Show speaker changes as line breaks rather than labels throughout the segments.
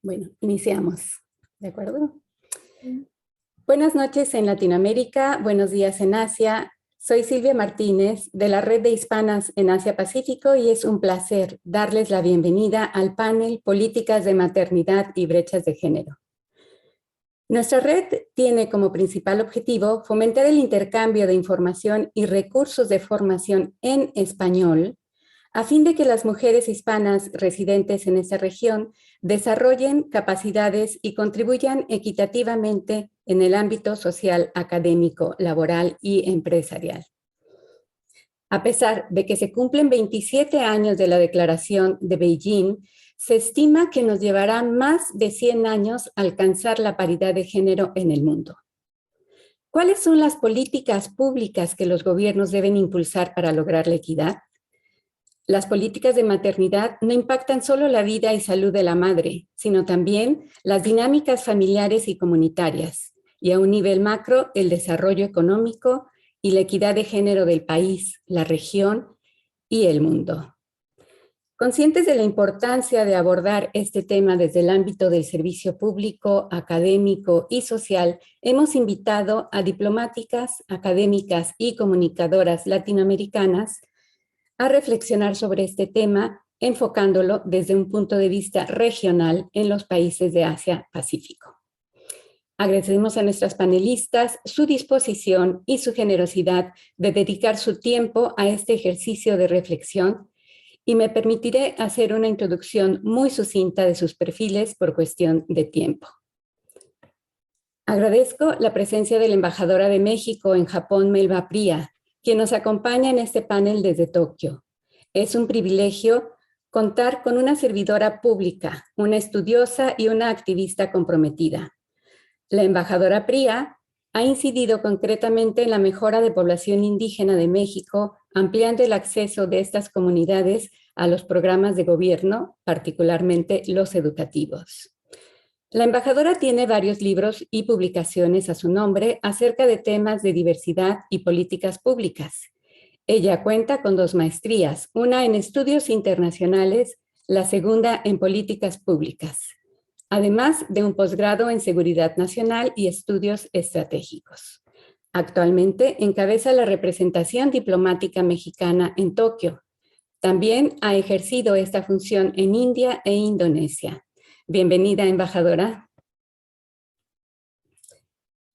Bueno, iniciamos, ¿de acuerdo? Buenas noches en Latinoamérica, buenos días en Asia. Soy Silvia Martínez de la Red de Hispanas en Asia-Pacífico y es un placer darles la bienvenida al panel Políticas de Maternidad y Brechas de Género. Nuestra red tiene como principal objetivo fomentar el intercambio de información y recursos de formación en español a fin de que las mujeres hispanas residentes en esta región desarrollen capacidades y contribuyan equitativamente en el ámbito social, académico, laboral y empresarial. A pesar de que se cumplen 27 años de la Declaración de Beijing, se estima que nos llevará más de 100 años alcanzar la paridad de género en el mundo. ¿Cuáles son las políticas públicas que los gobiernos deben impulsar para lograr la equidad? Las políticas de maternidad no impactan solo la vida y salud de la madre, sino también las dinámicas familiares y comunitarias, y a un nivel macro, el desarrollo económico y la equidad de género del país, la región y el mundo. Conscientes de la importancia de abordar este tema desde el ámbito del servicio público, académico y social, hemos invitado a diplomáticas, académicas y comunicadoras latinoamericanas a reflexionar sobre este tema, enfocándolo desde un punto de vista regional en los países de Asia-Pacífico. Agradecemos a nuestras panelistas su disposición y su generosidad de dedicar su tiempo a este ejercicio de reflexión y me permitiré hacer una introducción muy sucinta de sus perfiles por cuestión de tiempo. Agradezco la presencia de la embajadora de México en Japón, Melba Pría, quien nos acompaña en este panel desde Tokio. Es un privilegio contar con una servidora pública, una estudiosa y una activista comprometida. La embajadora Pría ha incidido concretamente en la mejora de población indígena de México, ampliando el acceso de estas comunidades a los programas de gobierno, particularmente los educativos. La embajadora tiene varios libros y publicaciones a su nombre acerca de temas de diversidad y políticas públicas. Ella cuenta con 2 maestrías, una en estudios internacionales, la segunda en políticas públicas, además de un posgrado en seguridad nacional y estudios estratégicos. Actualmente encabeza la representación diplomática mexicana en Tokio. También ha ejercido esta función en India e Indonesia. Bienvenida, embajadora.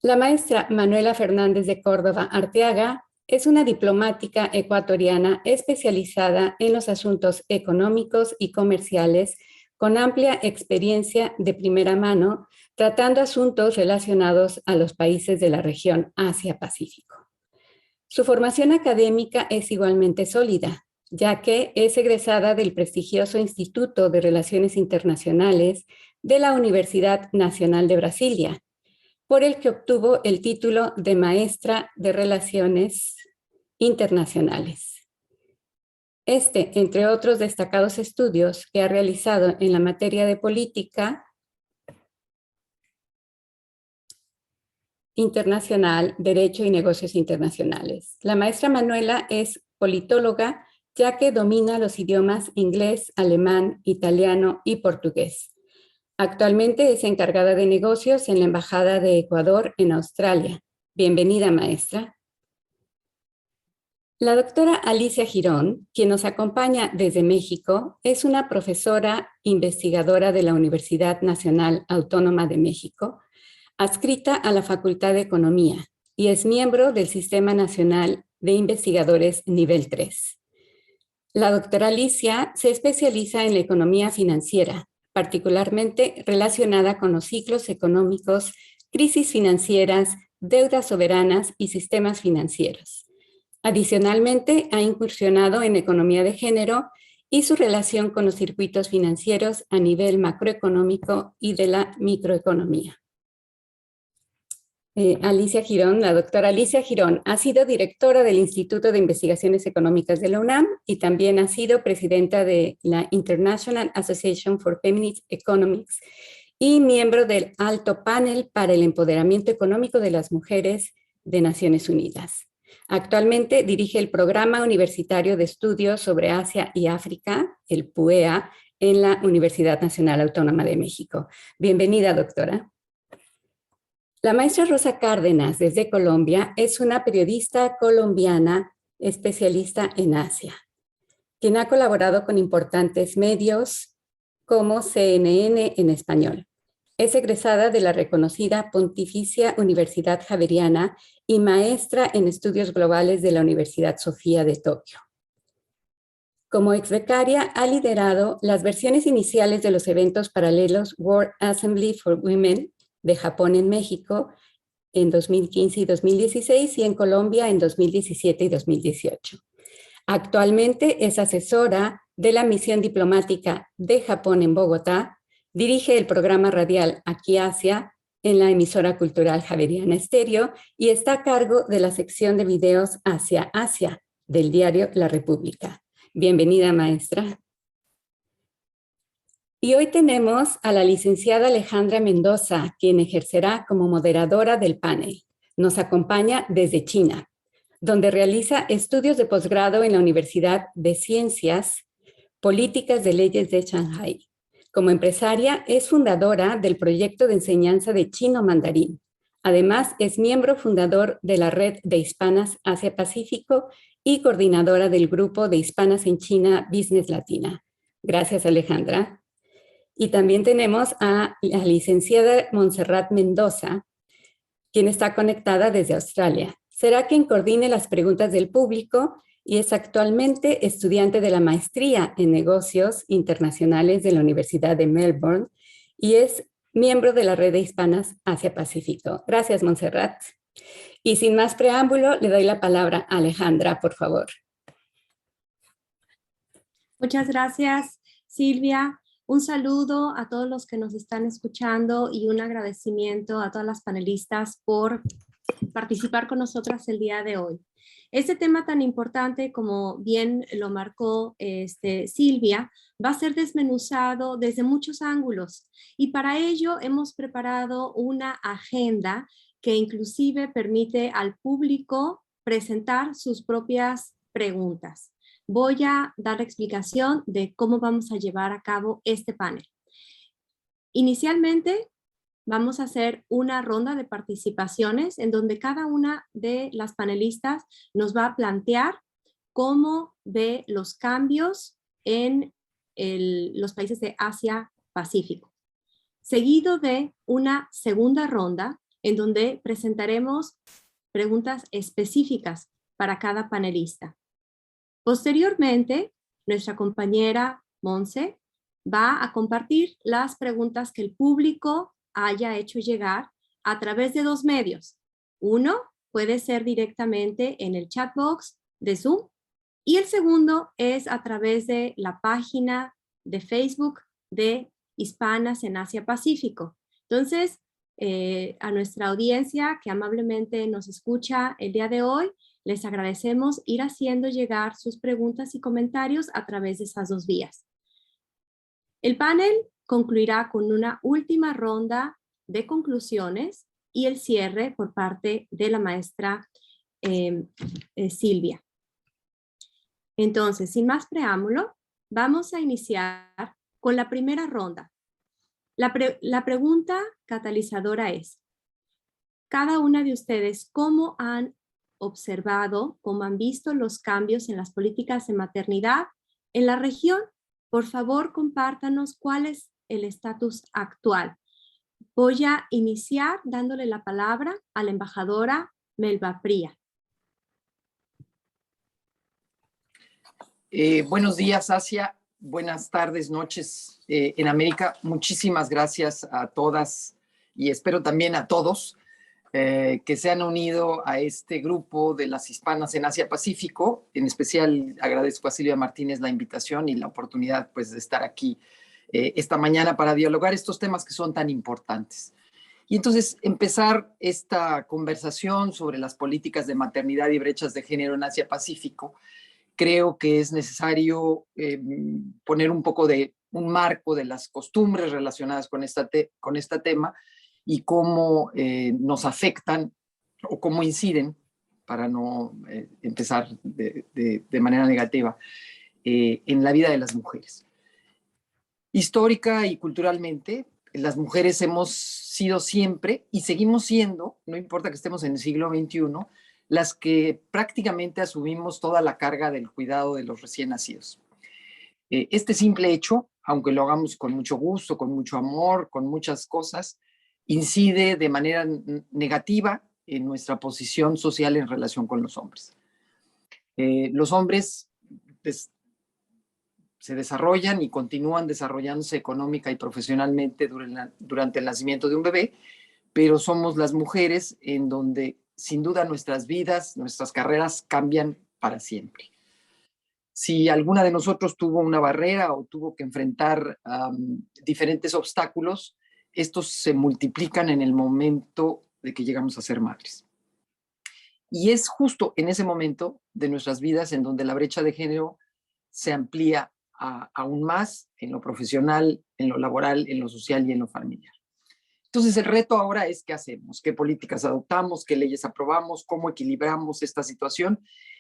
La maestra Manuela Fernández de Córdoba Arteaga es una diplomática ecuatoriana especializada en los asuntos económicos y comerciales con amplia experiencia de primera mano, tratando asuntos relacionados a los países de la región Asia-Pacífico. Su formación académica es igualmente sólida, ya que es egresada del prestigioso Instituto de Relaciones Internacionales de la Universidad Nacional de Brasilia, por el que obtuvo el título de Maestra de Relaciones Internacionales. Entre otros destacados estudios que ha realizado en la materia de política internacional, derecho y negocios internacionales. La maestra Manuela es politóloga, ya que domina los idiomas inglés, alemán, italiano y portugués. Actualmente es encargada de negocios en la Embajada de Ecuador en Australia. Bienvenida, maestra. La doctora Alicia Girón, quien nos acompaña desde México, es una profesora investigadora de la Universidad Nacional Autónoma de México, adscrita a la Facultad de Economía y es miembro del Sistema Nacional de Investigadores Nivel 3. La doctora Alicia se especializa en la economía financiera, particularmente relacionada con los ciclos económicos, crisis financieras, deudas soberanas y sistemas financieros. Adicionalmente, ha incursionado en economía de género y su relación con los circuitos financieros a nivel macroeconómico y de la microeconomía. Alicia Girón, la doctora Alicia Girón, ha sido directora del Instituto de Investigaciones Económicas de la UNAM y también ha sido presidenta de la International Association for Feminist Economics y miembro del Alto Panel para el Empoderamiento Económico de las Mujeres de Naciones Unidas. Actualmente dirige el Programa Universitario de Estudios sobre Asia y África, el PUEA, en la Universidad Nacional Autónoma de México. Bienvenida, doctora. La maestra Rosa Cárdenas, desde Colombia, es una periodista colombiana especialista en Asia, quien ha colaborado con importantes medios como CNN en español. Es egresada de la reconocida Pontificia Universidad Javeriana y maestra en estudios globales de la Universidad Sofía de Tokio. Como exbecaria, ha liderado las versiones iniciales de los eventos paralelos World Assembly for Women de Japón en México en 2015 y 2016 y en Colombia en 2017 y 2018. Actualmente es asesora de la misión diplomática de Japón en Bogotá, dirige el programa radial Aquí Asia en la emisora cultural Javeriana Estéreo y está a cargo de la sección de videos Hacia Asia del diario La República. Bienvenida, maestra. Y hoy tenemos a la licenciada Alejandra Mendoza, quien ejercerá como moderadora del panel. Nos acompaña desde China, donde realiza estudios de posgrado en la Universidad de Ciencias Políticas de Leyes de Shanghái. Como empresaria, es fundadora del proyecto de enseñanza de chino mandarín. Además, es miembro fundador de la Red de Hispanas Asia-Pacífico y coordinadora del grupo de Hispanas en China Business Latina. Gracias, Alejandra. Y también tenemos a la licenciada Montserrat Mendoza, quien está conectada desde Australia. Será quien coordine las preguntas del público y es actualmente estudiante de la maestría en negocios internacionales de la Universidad de Melbourne y es miembro de la Red de Hispanas Asia-Pacífico. Gracias, Montserrat. Y sin más preámbulo, le doy la palabra a Alejandra, por favor.
Muchas gracias, Silvia. Un saludo a todos los que nos están escuchando y un agradecimiento a todas las panelistas por participar con nosotras el día de hoy. Este tema tan importante, como bien lo marcó Silvia, va a ser desmenuzado desde muchos ángulos y para ello hemos preparado una agenda que inclusive permite al público presentar sus propias preguntas. Voy a dar la explicación de cómo vamos a llevar a cabo este panel. Inicialmente, vamos a hacer una ronda de participaciones en donde cada una de las panelistas nos va a plantear cómo ve los cambios en los países de Asia-Pacífico. Seguido de una segunda ronda en donde presentaremos preguntas específicas para cada panelista. Posteriormente, nuestra compañera Monse va a compartir las preguntas que el público haya hecho llegar a través de dos medios. Uno puede ser directamente en el chat box de Zoom y el segundo es a través de la página de Facebook de Hispanas en Asia Pacífico. Entonces, a nuestra audiencia que amablemente nos escucha el día de hoy, les agradecemos ir haciendo llegar sus preguntas y comentarios a través de esas dos vías. El panel concluirá con una última ronda de conclusiones y el cierre por parte de la maestra Silvia. Entonces, sin más preámbulo, vamos a iniciar con la primera ronda. La pregunta catalizadora es, cada una de ustedes, ¿cómo han observado, cómo han visto los cambios en las políticas de maternidad en la región? Por favor, compártanos cuál es el estatus actual. Voy a iniciar dándole la palabra a la embajadora Melba Pría.
Buenos días, Asia. Buenas tardes, noches en América. Muchísimas gracias a todas y espero también a todos que se han unido a este grupo de las hispanas en Asia-Pacífico. En especial agradezco a Silvia Martínez la invitación y la oportunidad pues, de estar aquí esta mañana para dialogar estos temas que son tan importantes. Y entonces empezar esta conversación sobre las políticas de maternidad y brechas de género en Asia-Pacífico, creo que es necesario poner un poco de un marco de las costumbres relacionadas con este tema y cómo nos afectan o cómo inciden, para no empezar de manera negativa, en la vida de las mujeres. Histórica y culturalmente, las mujeres hemos sido siempre y seguimos siendo, no importa que estemos en el siglo XXI, las que prácticamente asumimos toda la carga del cuidado de los recién nacidos. Este simple hecho, aunque lo hagamos con mucho gusto, con mucho amor, con muchas cosas, incide de manera negativa en nuestra posición social en relación con los hombres. Los hombres pues, se desarrollan y continúan desarrollándose económica y profesionalmente durante el nacimiento de un bebé, pero somos las mujeres en donde sin duda nuestras vidas, nuestras carreras cambian para siempre. Si alguna de nosotros tuvo una barrera o tuvo que enfrentar diferentes obstáculos, estos se multiplican en el momento de que llegamos a ser madres. Y es justo en ese momento de nuestras vidas en donde la brecha de género se amplía aún más en lo profesional, en lo laboral, en lo social y en lo familiar. Entonces el reto ahora es qué hacemos, qué políticas adoptamos, qué leyes aprobamos, cómo equilibramos esta situación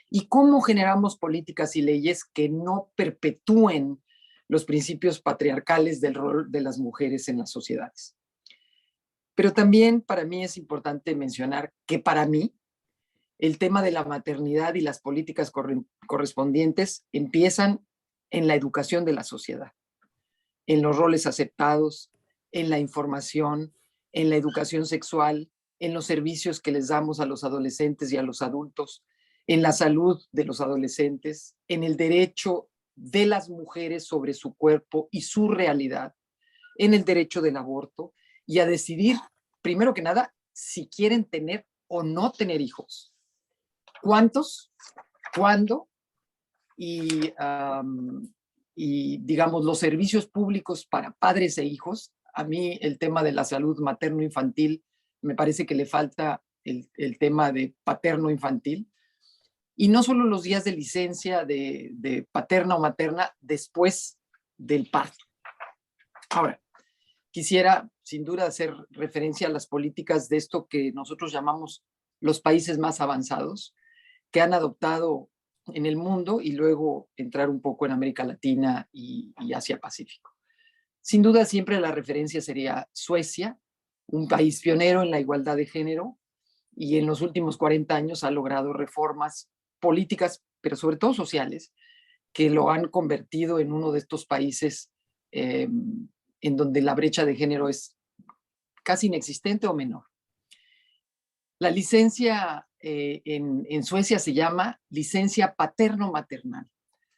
y cómo generamos políticas y leyes que no perpetúen los principios patriarcales del rol de las mujeres en las sociedades. Pero también para mí es importante mencionar que para mí el tema de la maternidad y las políticas correspondientes empiezan en la educación de la sociedad, en los roles aceptados, en la información, en la educación sexual, en los servicios que les damos a los adolescentes y a los adultos, en la salud de los adolescentes, en el derecho de las mujeres sobre su cuerpo y su realidad, en el derecho del aborto y a decidir, primero que nada, si quieren tener o no tener hijos. ¿Cuántos? ¿Cuándo? Y digamos, los servicios públicos para padres e hijos. A mí el tema de la salud materno-infantil me parece que le falta el tema de paterno-infantil. Y no solo los días de licencia de paterna o materna después del parto. Ahora, quisiera sin duda hacer referencia a las políticas de esto que nosotros llamamos los países más avanzados, que han adoptado en el mundo y luego entrar un poco en América Latina y Asia Pacífico. Sin duda siempre la referencia sería Suecia, un país pionero en la igualdad de género y en los últimos 40 años ha logrado reformas políticas, pero sobre todo sociales, que lo han convertido en uno de estos países en donde la brecha de género es casi inexistente o menor. La licencia en Suecia se llama licencia paterno-maternal.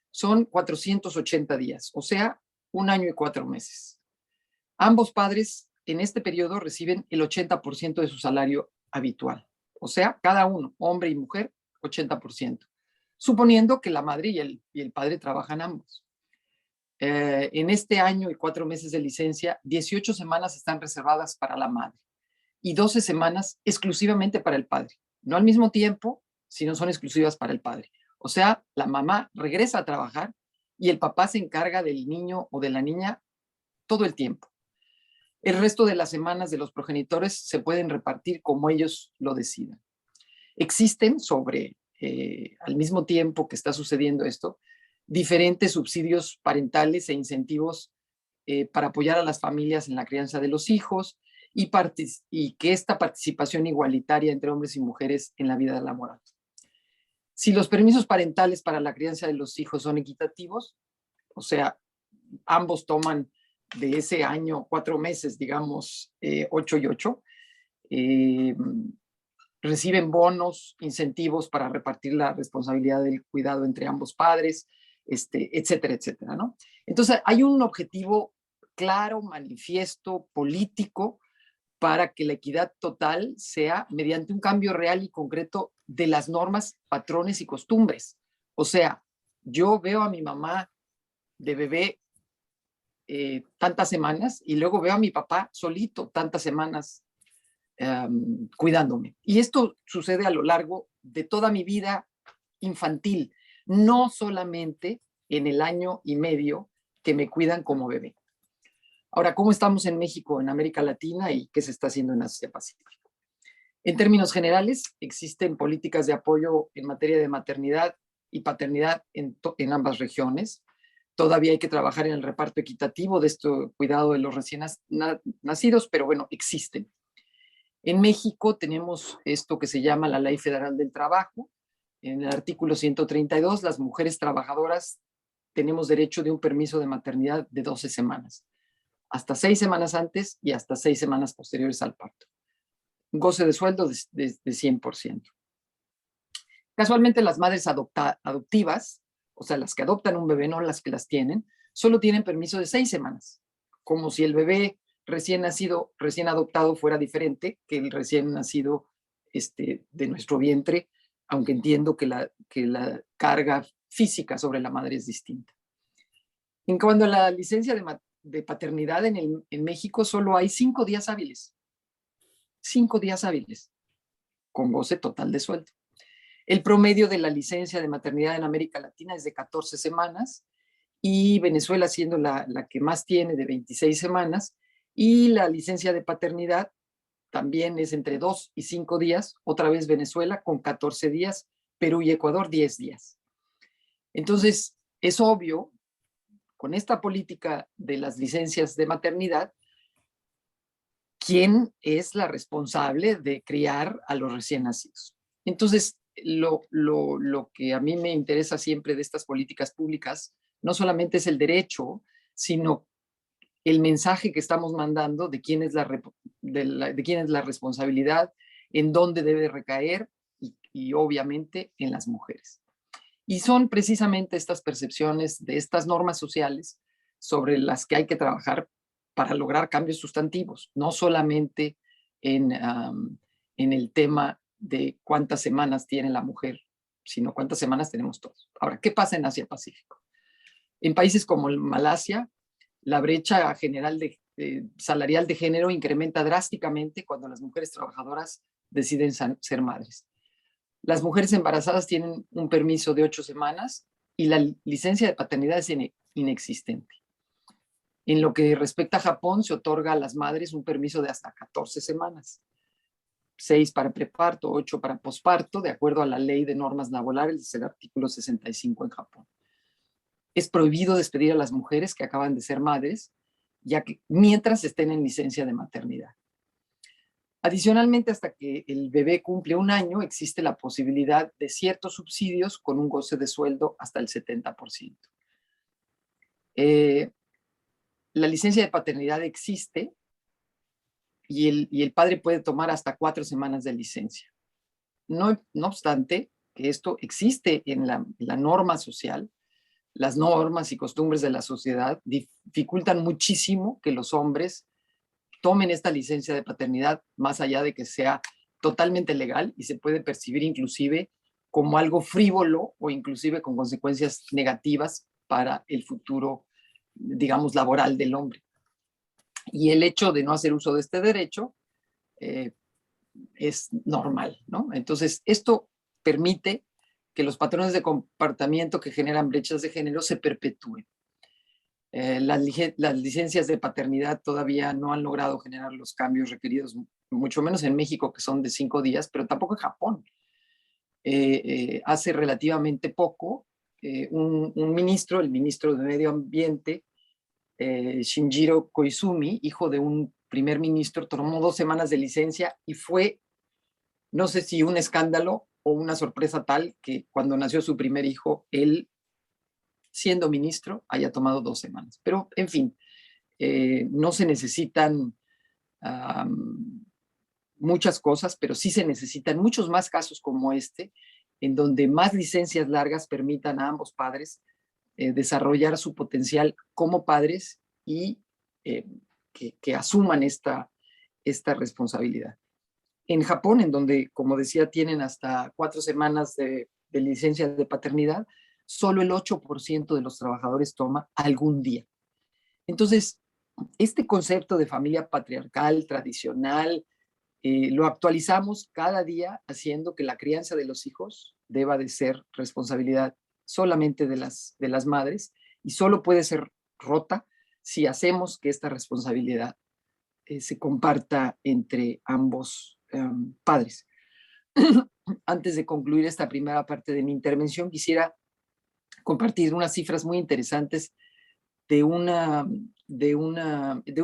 Son 480 días, o sea, 1 año y 4 meses. Ambos padres en este periodo reciben el 80% de su salario habitual. O sea, cada uno, hombre y mujer, 80%. Suponiendo que la madre y el padre trabajan ambos. En este año y 4 meses de licencia, 18 semanas están reservadas para la madre y 12 semanas exclusivamente para el padre. No al mismo tiempo, sino son exclusivas para el padre. O sea, la mamá regresa a trabajar y el papá se encarga del niño o de la niña todo el tiempo. El resto de las semanas de los progenitores se pueden repartir como ellos lo decidan. Existen al mismo tiempo que está sucediendo esto, diferentes subsidios parentales e incentivos para apoyar a las familias en la crianza de los hijos y que esta participación igualitaria entre hombres y mujeres en la vida laboral. Si los permisos parentales para la crianza de los hijos son equitativos, o sea, ambos toman de ese año 4 meses, digamos, 8 y 8, reciben bonos, incentivos para repartir la responsabilidad del cuidado entre ambos padres, etcétera, etcétera, ¿no? Entonces, hay un objetivo claro, manifiesto, político, para que la equidad total sea mediante un cambio real y concreto de las normas, patrones y costumbres. O sea, yo veo a mi mamá de bebé tantas semanas y luego veo a mi papá solito tantas semanas cuidándome. Y esto sucede a lo largo de toda mi vida infantil, no solamente en el año y medio que me cuidan como bebé. Ahora, ¿cómo estamos en México, en América Latina y qué se está haciendo en Asia Pacífico? En términos generales, existen políticas de apoyo en materia de maternidad y paternidad en ambas regiones. Todavía hay que trabajar en el reparto equitativo de este cuidado de los recién nacidos, pero bueno, existen. En México tenemos esto que se llama la Ley Federal del Trabajo. En el artículo 132, las mujeres trabajadoras tenemos derecho de un permiso de maternidad de 12 semanas, hasta 6 semanas antes y hasta 6 semanas posteriores al parto. Goce de sueldo de 100%. Casualmente las madres adoptivas, o sea, las que adoptan un bebé, no las que las tienen, solo tienen permiso de 6 semanas, como si el bebé recién nacido, recién adoptado fuera diferente que el recién nacido de nuestro vientre, aunque entiendo que la carga física sobre la madre es distinta. En cuanto a la licencia de paternidad en México, solo hay 5 días hábiles. 5 días hábiles, con goce total de sueldo. El promedio de la licencia de maternidad en América Latina es de 14 semanas y Venezuela siendo la que más tiene, de 26 semanas, y la licencia de paternidad también es entre 2 y 5 días, otra vez Venezuela con 14 días, Perú y Ecuador 10 días. Entonces, es obvio, con esta política de las licencias de maternidad, quién es la responsable de criar a los recién nacidos. Entonces, lo que a mí me interesa siempre de estas políticas públicas no solamente es el derecho, sino el mensaje que estamos mandando de quién es la responsabilidad, en dónde debe recaer y obviamente en las mujeres. Y son precisamente estas percepciones de estas normas sociales sobre las que hay que trabajar para lograr cambios sustantivos, no solamente en el tema de cuántas semanas tiene la mujer, sino cuántas semanas tenemos todos. Ahora, ¿qué pasa en Asia-Pacífico? En países como Malasia, la brecha general salarial de género incrementa drásticamente cuando las mujeres trabajadoras deciden ser madres. Las mujeres embarazadas tienen un permiso de 8 semanas y la licencia de paternidad es inexistente. En lo que respecta a Japón, se otorga a las madres un permiso de hasta 14 semanas. 6 para preparto, 8 para posparto, de acuerdo a la ley de normas laborales del artículo 65 en Japón. Es prohibido despedir a las mujeres que acaban de ser madres, ya que mientras estén en licencia de maternidad. Adicionalmente, hasta que el bebé cumple 1 año, existe la posibilidad de ciertos subsidios con un goce de sueldo hasta el 70%. La licencia de paternidad existe y el padre puede tomar hasta 4 semanas de licencia. No obstante, que esto existe en la norma social, las normas y costumbres de la sociedad dificultan muchísimo que los hombres tomen esta licencia de paternidad, más allá de que sea totalmente legal y se puede percibir inclusive como algo frívolo o inclusive con consecuencias negativas para el futuro, digamos, laboral del hombre. Y el hecho de no hacer uso de este derecho es normal, ¿no? Entonces, esto permite que los patrones de comportamiento que generan brechas de género se perpetúen. Las licencias de paternidad todavía no han logrado generar los cambios requeridos, mucho menos en México, que son de 5 días, pero tampoco en Japón. Hace relativamente poco, un ministro, el ministro de Medio Ambiente, Shinjiro Koizumi, hijo de un primer ministro, tomó 2 semanas de licencia y fue, no sé si un escándalo o una sorpresa tal que cuando nació su primer hijo, él, siendo ministro, haya tomado 2 semanas. Pero, en fin, no se necesitan muchas cosas, pero sí se necesitan muchos más casos como este, en donde más licencias largas permitan a ambos padres desarrollar su potencial como padres y que asuman esta responsabilidad. En Japón, en donde, como decía, tienen hasta 4 semanas de licencia de paternidad, solo el 8% de los trabajadores toma algún día. Entonces, este concepto de familia patriarcal, tradicional, lo actualizamos cada día haciendo que la crianza de los hijos deba de ser responsabilidad solamente de las madres y solo puede ser rota si hacemos que esta responsabilidad se comparta entre ambos padres. Antes de concluir esta primera parte de mi intervención, quisiera compartir unas cifras muy interesantes de un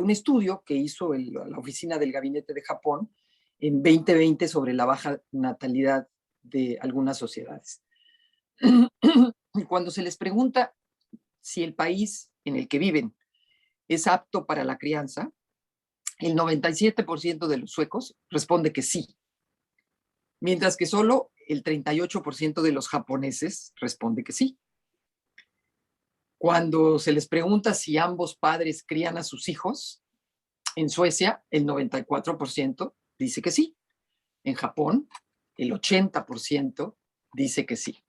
estudio que hizo la oficina del gabinete de Japón en 2020 sobre la baja natalidad de algunas sociedades. Y cuando se les pregunta si el país en el que viven es apto para la crianza, el 97% de los suecos responde que sí, mientras que solo el 38% de los japoneses responde que sí. Cuando se les pregunta si ambos padres crían a sus hijos, en Suecia el 94% dice que sí. En Japón el 80% dice que sí.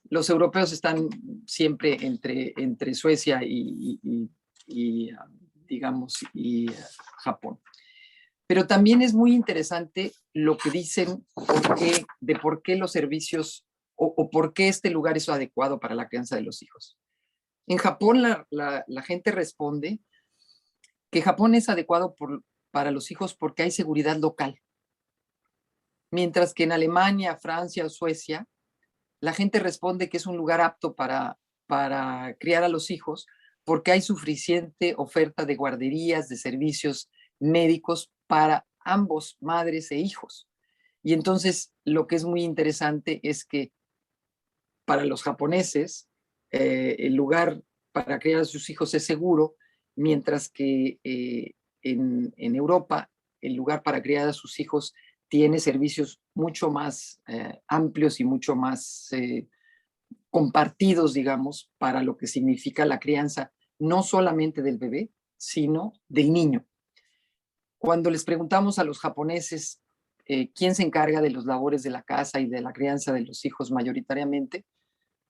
Los europeos están siempre entre Suecia y Japón. Pero también es muy interesante lo que dicen de por qué los servicios o por qué este lugar es adecuado para la crianza de los hijos. En Japón la gente responde que Japón es adecuado para los hijos porque hay seguridad local. Mientras que en Alemania, Francia o Suecia, la gente responde que es un lugar apto para criar a los hijos porque hay suficiente oferta de guarderías, de servicios médicos para ambos, madres e hijos. Y entonces lo que es muy interesante es que para los japoneses el lugar para criar a sus hijos es seguro, mientras que en Europa el lugar para criar a sus hijos tiene servicios mucho más amplios y mucho más compartidos, digamos, para lo que significa la crianza, no solamente del bebé, sino del niño. Cuando les preguntamos a los japoneses quién se encarga de las labores de la casa y de la crianza de los hijos mayoritariamente,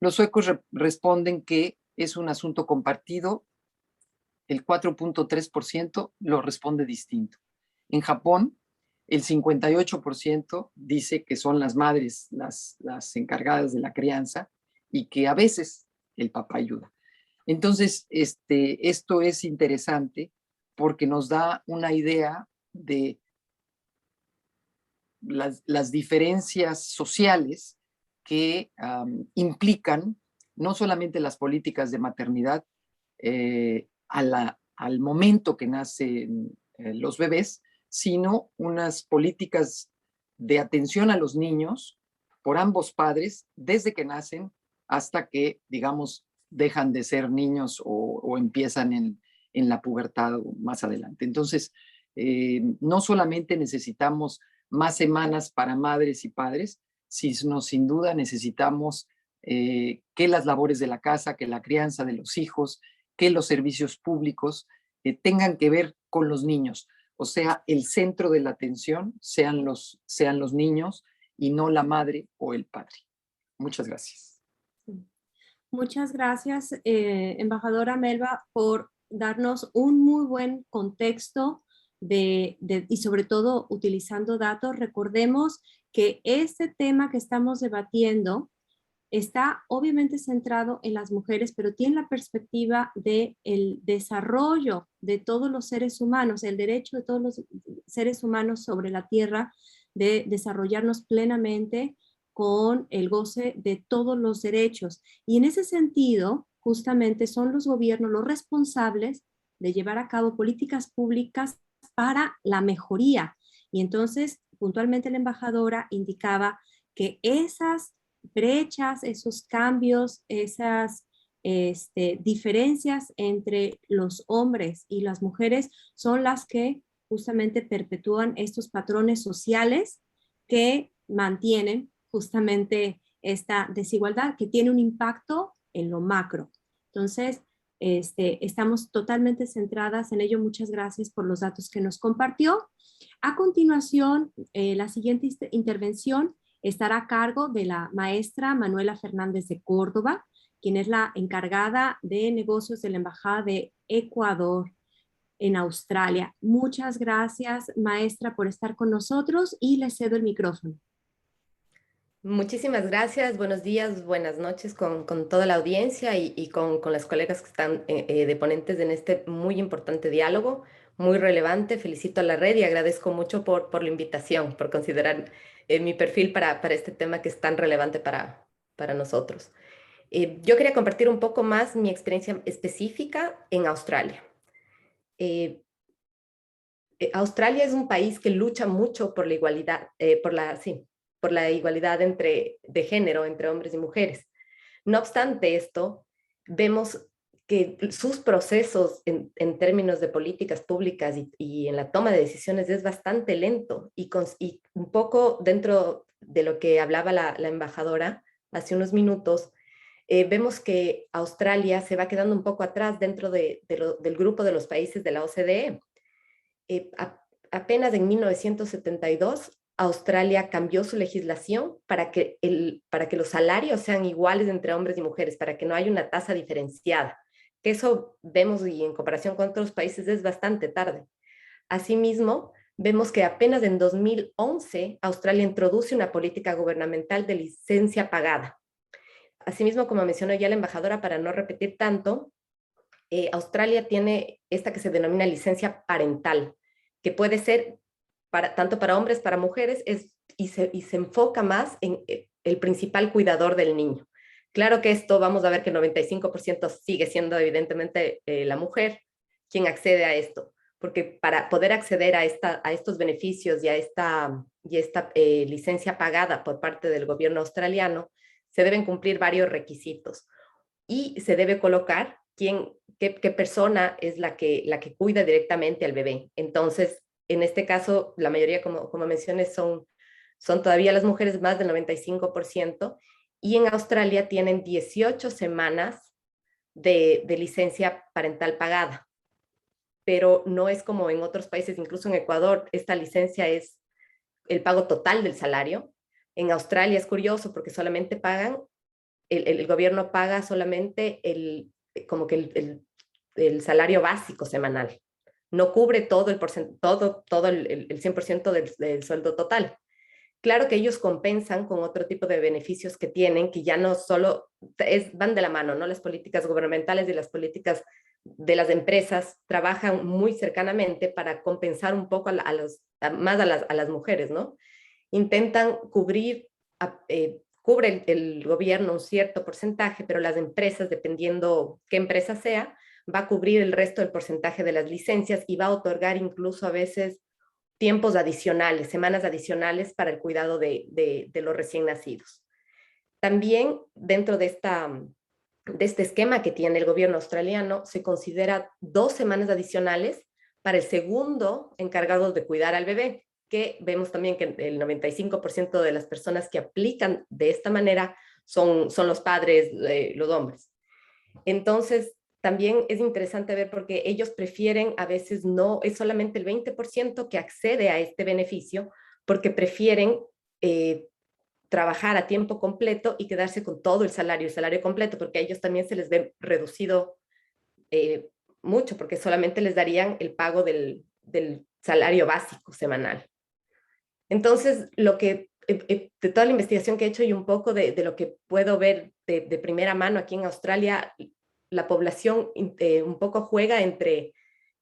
los suecos responden que es un asunto compartido. El 4.3% lo responde distinto. En Japón, el 58% dice que son las madres las encargadas de la crianza y que a veces el papá ayuda. Entonces, esto es interesante porque nos da una idea de las diferencias sociales que implican no solamente las políticas de maternidad al momento que nacen los bebés, sino unas políticas de atención a los niños por ambos padres desde que nacen hasta que, digamos, dejan de ser niños o empiezan en la pubertad más adelante. Entonces, no solamente necesitamos más semanas para madres y padres, sino sin duda necesitamos que las labores de la casa, que la crianza de los hijos, que los servicios públicos tengan que ver con los niños. O sea, el centro de la atención sean los niños y no la madre o el padre. Muchas gracias.
Muchas gracias, embajadora Melba, por darnos un muy buen contexto y sobre todo utilizando datos. Recordemos que este tema que estamos debatiendo está obviamente centrado en las mujeres, pero tiene la perspectiva del desarrollo de todos los seres humanos, el derecho de todos los seres humanos sobre la tierra de desarrollarnos plenamente con el goce de todos los derechos. Y en ese sentido, justamente son los gobiernos los responsables de llevar a cabo políticas públicas para la mejoría. Y entonces, puntualmente la embajadora indicaba que esas brechas, esos cambios, esas diferencias entre los hombres y las mujeres son las que justamente perpetúan estos patrones sociales que mantienen justamente esta desigualdad que tiene un impacto en lo macro. Entonces, estamos totalmente centradas en ello. Muchas gracias por los datos que nos compartió. A continuación, la siguiente intervención estará a cargo de la maestra Manuela Fernández de Córdoba, quien es la encargada de negocios de la Embajada de Ecuador en Australia. Muchas gracias, maestra, por estar con nosotros y le cedo el micrófono.
Muchísimas gracias, buenos días, buenas noches con toda la audiencia y con las colegas que están de ponentes en este muy importante diálogo, muy relevante. Felicito a la red y agradezco mucho por la invitación, por considerar mi perfil para este tema que es tan relevante para nosotros. Yo quería compartir un poco más mi experiencia específica en Australia. Australia es un país que lucha mucho por la igualdad, por la igualdad de género entre hombres y mujeres. No obstante esto, vemos que sus procesos en términos de políticas públicas y en la toma de decisiones es bastante lento y un poco dentro de lo que hablaba la embajadora hace unos minutos, vemos que Australia se va quedando un poco atrás dentro del grupo de los países de la OCDE. Apenas en 1972, Australia cambió su legislación para que los salarios sean iguales entre hombres y mujeres, para que no haya una tasa diferenciada. Que eso vemos y en comparación con otros países es bastante tarde. Asimismo, vemos que apenas en 2011 Australia introduce una política gubernamental de licencia pagada. Asimismo, como mencionó ya la embajadora, para no repetir tanto, Australia tiene esta que se denomina licencia parental, que puede ser tanto para hombres, para mujeres, y se enfoca más en el principal cuidador del niño. Claro que esto vamos a ver que el 95% sigue siendo evidentemente la mujer quien accede a esto, porque para poder acceder a estos beneficios y a esta licencia pagada por parte del gobierno australiano, se deben cumplir varios requisitos y se debe colocar qué persona es la que cuida directamente al bebé. Entonces, en este caso, la mayoría, como mencioné, son todavía las mujeres, más del 95%, y en Australia tienen 18 semanas de licencia parental pagada, pero no es como en otros países, incluso en Ecuador, esta licencia es el pago total del salario. En Australia es curioso porque solamente pagan, el gobierno paga solamente el salario básico semanal. No cubre todo el 100% del sueldo total. Claro que ellos compensan con otro tipo de beneficios que tienen, que ya no solo van de la mano, ¿no? Las políticas gubernamentales y las políticas de las empresas trabajan muy cercanamente para compensar un poco más a las mujeres, ¿no? Intentan cubre el gobierno un cierto porcentaje, pero las empresas, dependiendo qué empresa sea, va a cubrir el resto del porcentaje de las licencias y va a otorgar incluso a veces tiempos adicionales, semanas adicionales para el cuidado de los recién nacidos. También dentro de este esquema que tiene el gobierno australiano, se considera 2 semanas adicionales para el segundo encargado de cuidar al bebé, que vemos también que el 95% de las personas que aplican de esta manera son los padres, los hombres. Entonces, también es interesante ver porque ellos prefieren, a veces no, es solamente el 20% que accede a este beneficio, porque prefieren trabajar a tiempo completo y quedarse con todo el salario completo, porque a ellos también se les ve reducido mucho, porque solamente les darían el pago del salario básico semanal. Entonces, de toda la investigación que he hecho y un poco de lo que puedo ver de primera mano aquí en Australia, la población un poco juega entre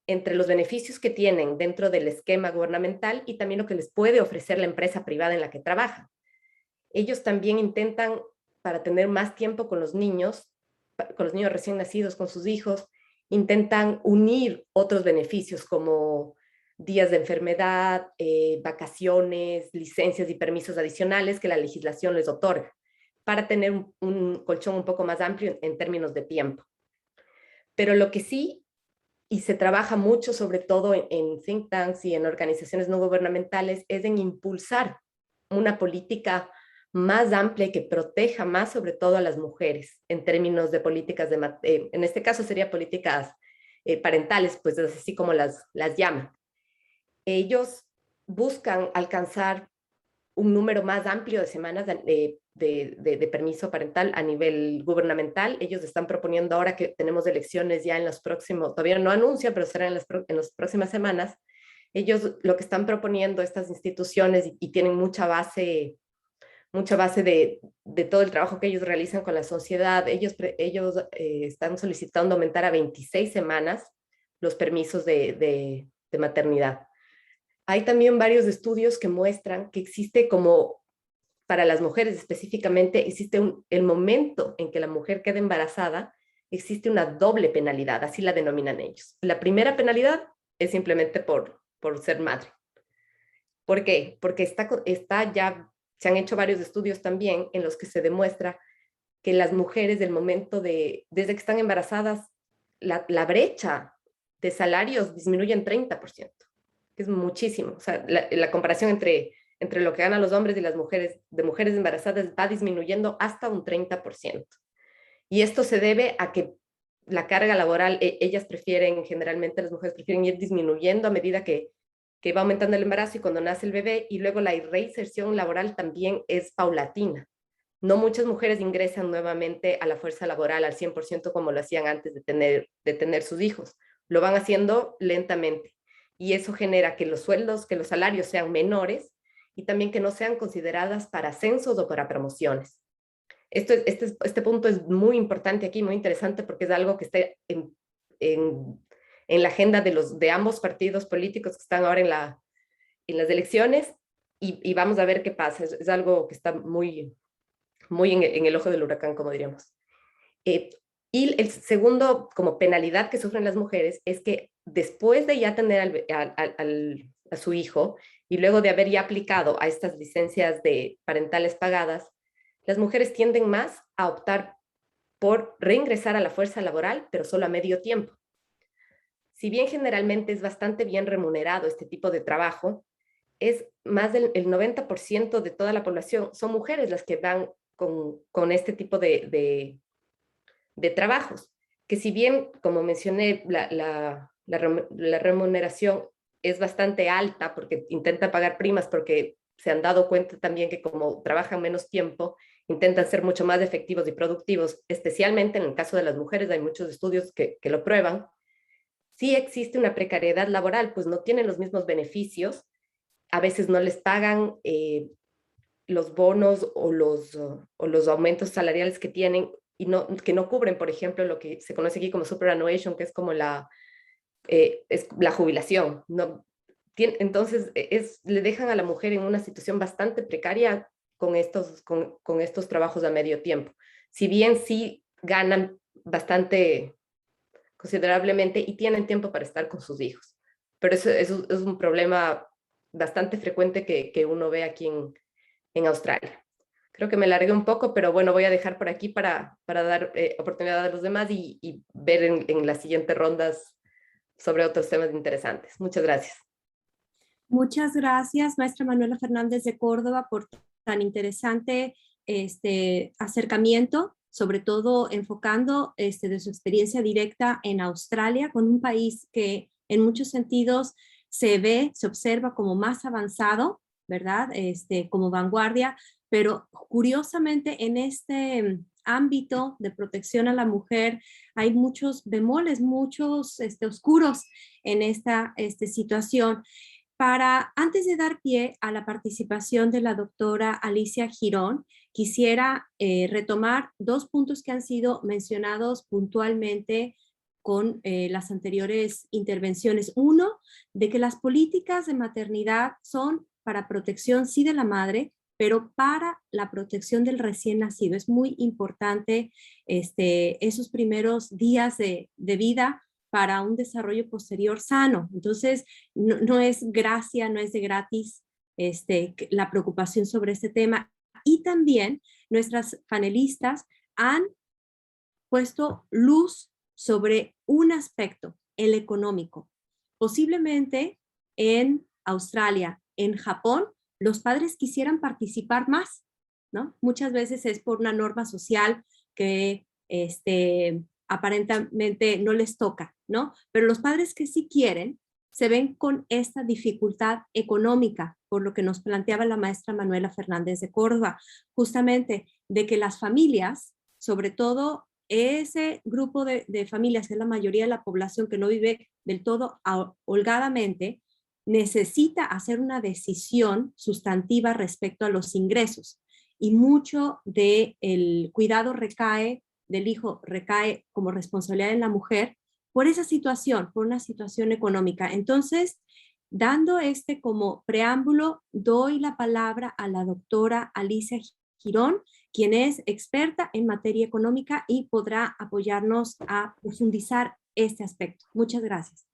los beneficios que tienen dentro del esquema gubernamental y también lo que les puede ofrecer la empresa privada en la que trabajan. Ellos también intentan, para tener más tiempo con los niños recién nacidos, con sus hijos, intentan unir otros beneficios como días de enfermedad, vacaciones, licencias y permisos adicionales que la legislación les otorga, para tener un colchón un poco más amplio en términos de tiempo. Pero lo que sí, y se trabaja mucho, sobre todo en think tanks y en organizaciones no gubernamentales, es en impulsar una política más amplia que proteja más sobre todo a las mujeres en términos de políticas, en este caso sería políticas parentales, pues así como las llaman. Ellos buscan alcanzar un número más amplio de semanas de permiso parental a nivel gubernamental. Ellos están proponiendo ahora que tenemos elecciones ya en los próximos, todavía no anuncian, pero serán en las próximas semanas. Ellos lo que están proponiendo estas instituciones y tienen mucha base de todo el trabajo que ellos realizan con la sociedad. Ellos están solicitando aumentar a 26 semanas los permisos de maternidad. Hay también varios estudios que muestran que existe como para las mujeres específicamente, existe el momento en que la mujer queda embarazada, existe una doble penalidad, así la denominan ellos. La primera penalidad es simplemente por ser madre. ¿Por qué? Porque ya, se han hecho varios estudios también en los que se demuestra que las mujeres desde que están embarazadas, la brecha de salarios disminuye en 30%, que es muchísimo. O sea, la comparación entre lo que ganan los hombres y las mujeres, de mujeres embarazadas, va disminuyendo hasta un 30%. Y esto se debe a que la carga laboral, generalmente las mujeres prefieren ir disminuyendo a medida que va aumentando el embarazo y cuando nace el bebé, y luego la reinserción laboral también es paulatina. No muchas mujeres ingresan nuevamente a la fuerza laboral al 100% como lo hacían antes de tener sus hijos. Lo van haciendo lentamente. Y eso genera que los sueldos, que los salarios sean menores y también que no sean consideradas para ascensos o para promociones. Este punto es muy importante aquí, muy interesante, porque es algo que está en la agenda de ambos partidos políticos que están ahora en las elecciones, y vamos a ver qué pasa. Es algo que está muy en el ojo del huracán, como diríamos. Y el segundo, como penalidad que sufren las mujeres, es que después de ya tener a su hijo y luego de haber ya aplicado a estas licencias parentales pagadas, las mujeres tienden más a optar por reingresar a la fuerza laboral, pero solo a medio tiempo. Si bien generalmente es bastante bien remunerado este tipo de trabajo, es más del 90% de toda la población son mujeres las que van con este tipo de trabajos, que si bien, como mencioné, la remuneración es bastante alta porque intentan pagar primas, porque se han dado cuenta también que como trabajan menos tiempo, intentan ser mucho más efectivos y productivos, especialmente en el caso de las mujeres, hay muchos estudios que lo prueban. Sí existe una precariedad laboral, pues no tienen los mismos beneficios, a veces no les pagan los bonos o los aumentos salariales que tienen y que no cubren, por ejemplo, lo que se conoce aquí como superannuation, que es como es la jubilación. No, entonces, le dejan a la mujer en una situación bastante precaria con estos trabajos a medio tiempo. Si bien sí ganan bastante considerablemente y tienen tiempo para estar con sus hijos. Pero eso es un problema bastante frecuente que uno ve aquí en Australia. Creo que me largué un poco, pero bueno, voy a dejar por aquí para dar oportunidad a los demás y ver en las siguientes rondas sobre otros temas interesantes. Muchas gracias.
Muchas gracias, maestra Manuela Fernández de Córdoba, por tan interesante acercamiento, sobre todo enfocando de su experiencia directa en Australia, con un país que en muchos sentidos se observa como más avanzado, ¿verdad? Como vanguardia, pero curiosamente en este ámbito de protección a la mujer hay muchos bemoles, muchos oscuros en esta situación. Antes de dar pie a la participación de la doctora Alicia Girón, quisiera retomar dos puntos que han sido mencionados puntualmente con las anteriores intervenciones. Uno, de que las políticas de maternidad son para protección, sí, de la madre, pero para la protección del recién nacido. Es muy importante esos primeros días de vida para un desarrollo posterior sano. Entonces, no es gracia, no es de gratis la preocupación sobre este tema. Y también nuestras panelistas han puesto luz sobre un aspecto, el económico. Posiblemente en Australia, en Japón, los padres quisieran participar más, ¿no? Muchas veces es por una norma social que aparentemente no les toca, ¿no? Pero los padres que sí quieren se ven con esta dificultad económica, por lo que nos planteaba la maestra Manuela Fernández de Córdoba, justamente de que las familias, sobre todo ese grupo de familias, que es la mayoría de la población que no vive del todo holgadamente, necesita hacer una decisión sustantiva respecto a los ingresos. Y mucho del cuidado del hijo recae como responsabilidad en la mujer por esa situación, por una situación económica. Entonces, Dando como preámbulo, doy la palabra a la doctora Alicia Girón, quien es experta en materia económica y podrá apoyarnos a profundizar este aspecto. Muchas gracias.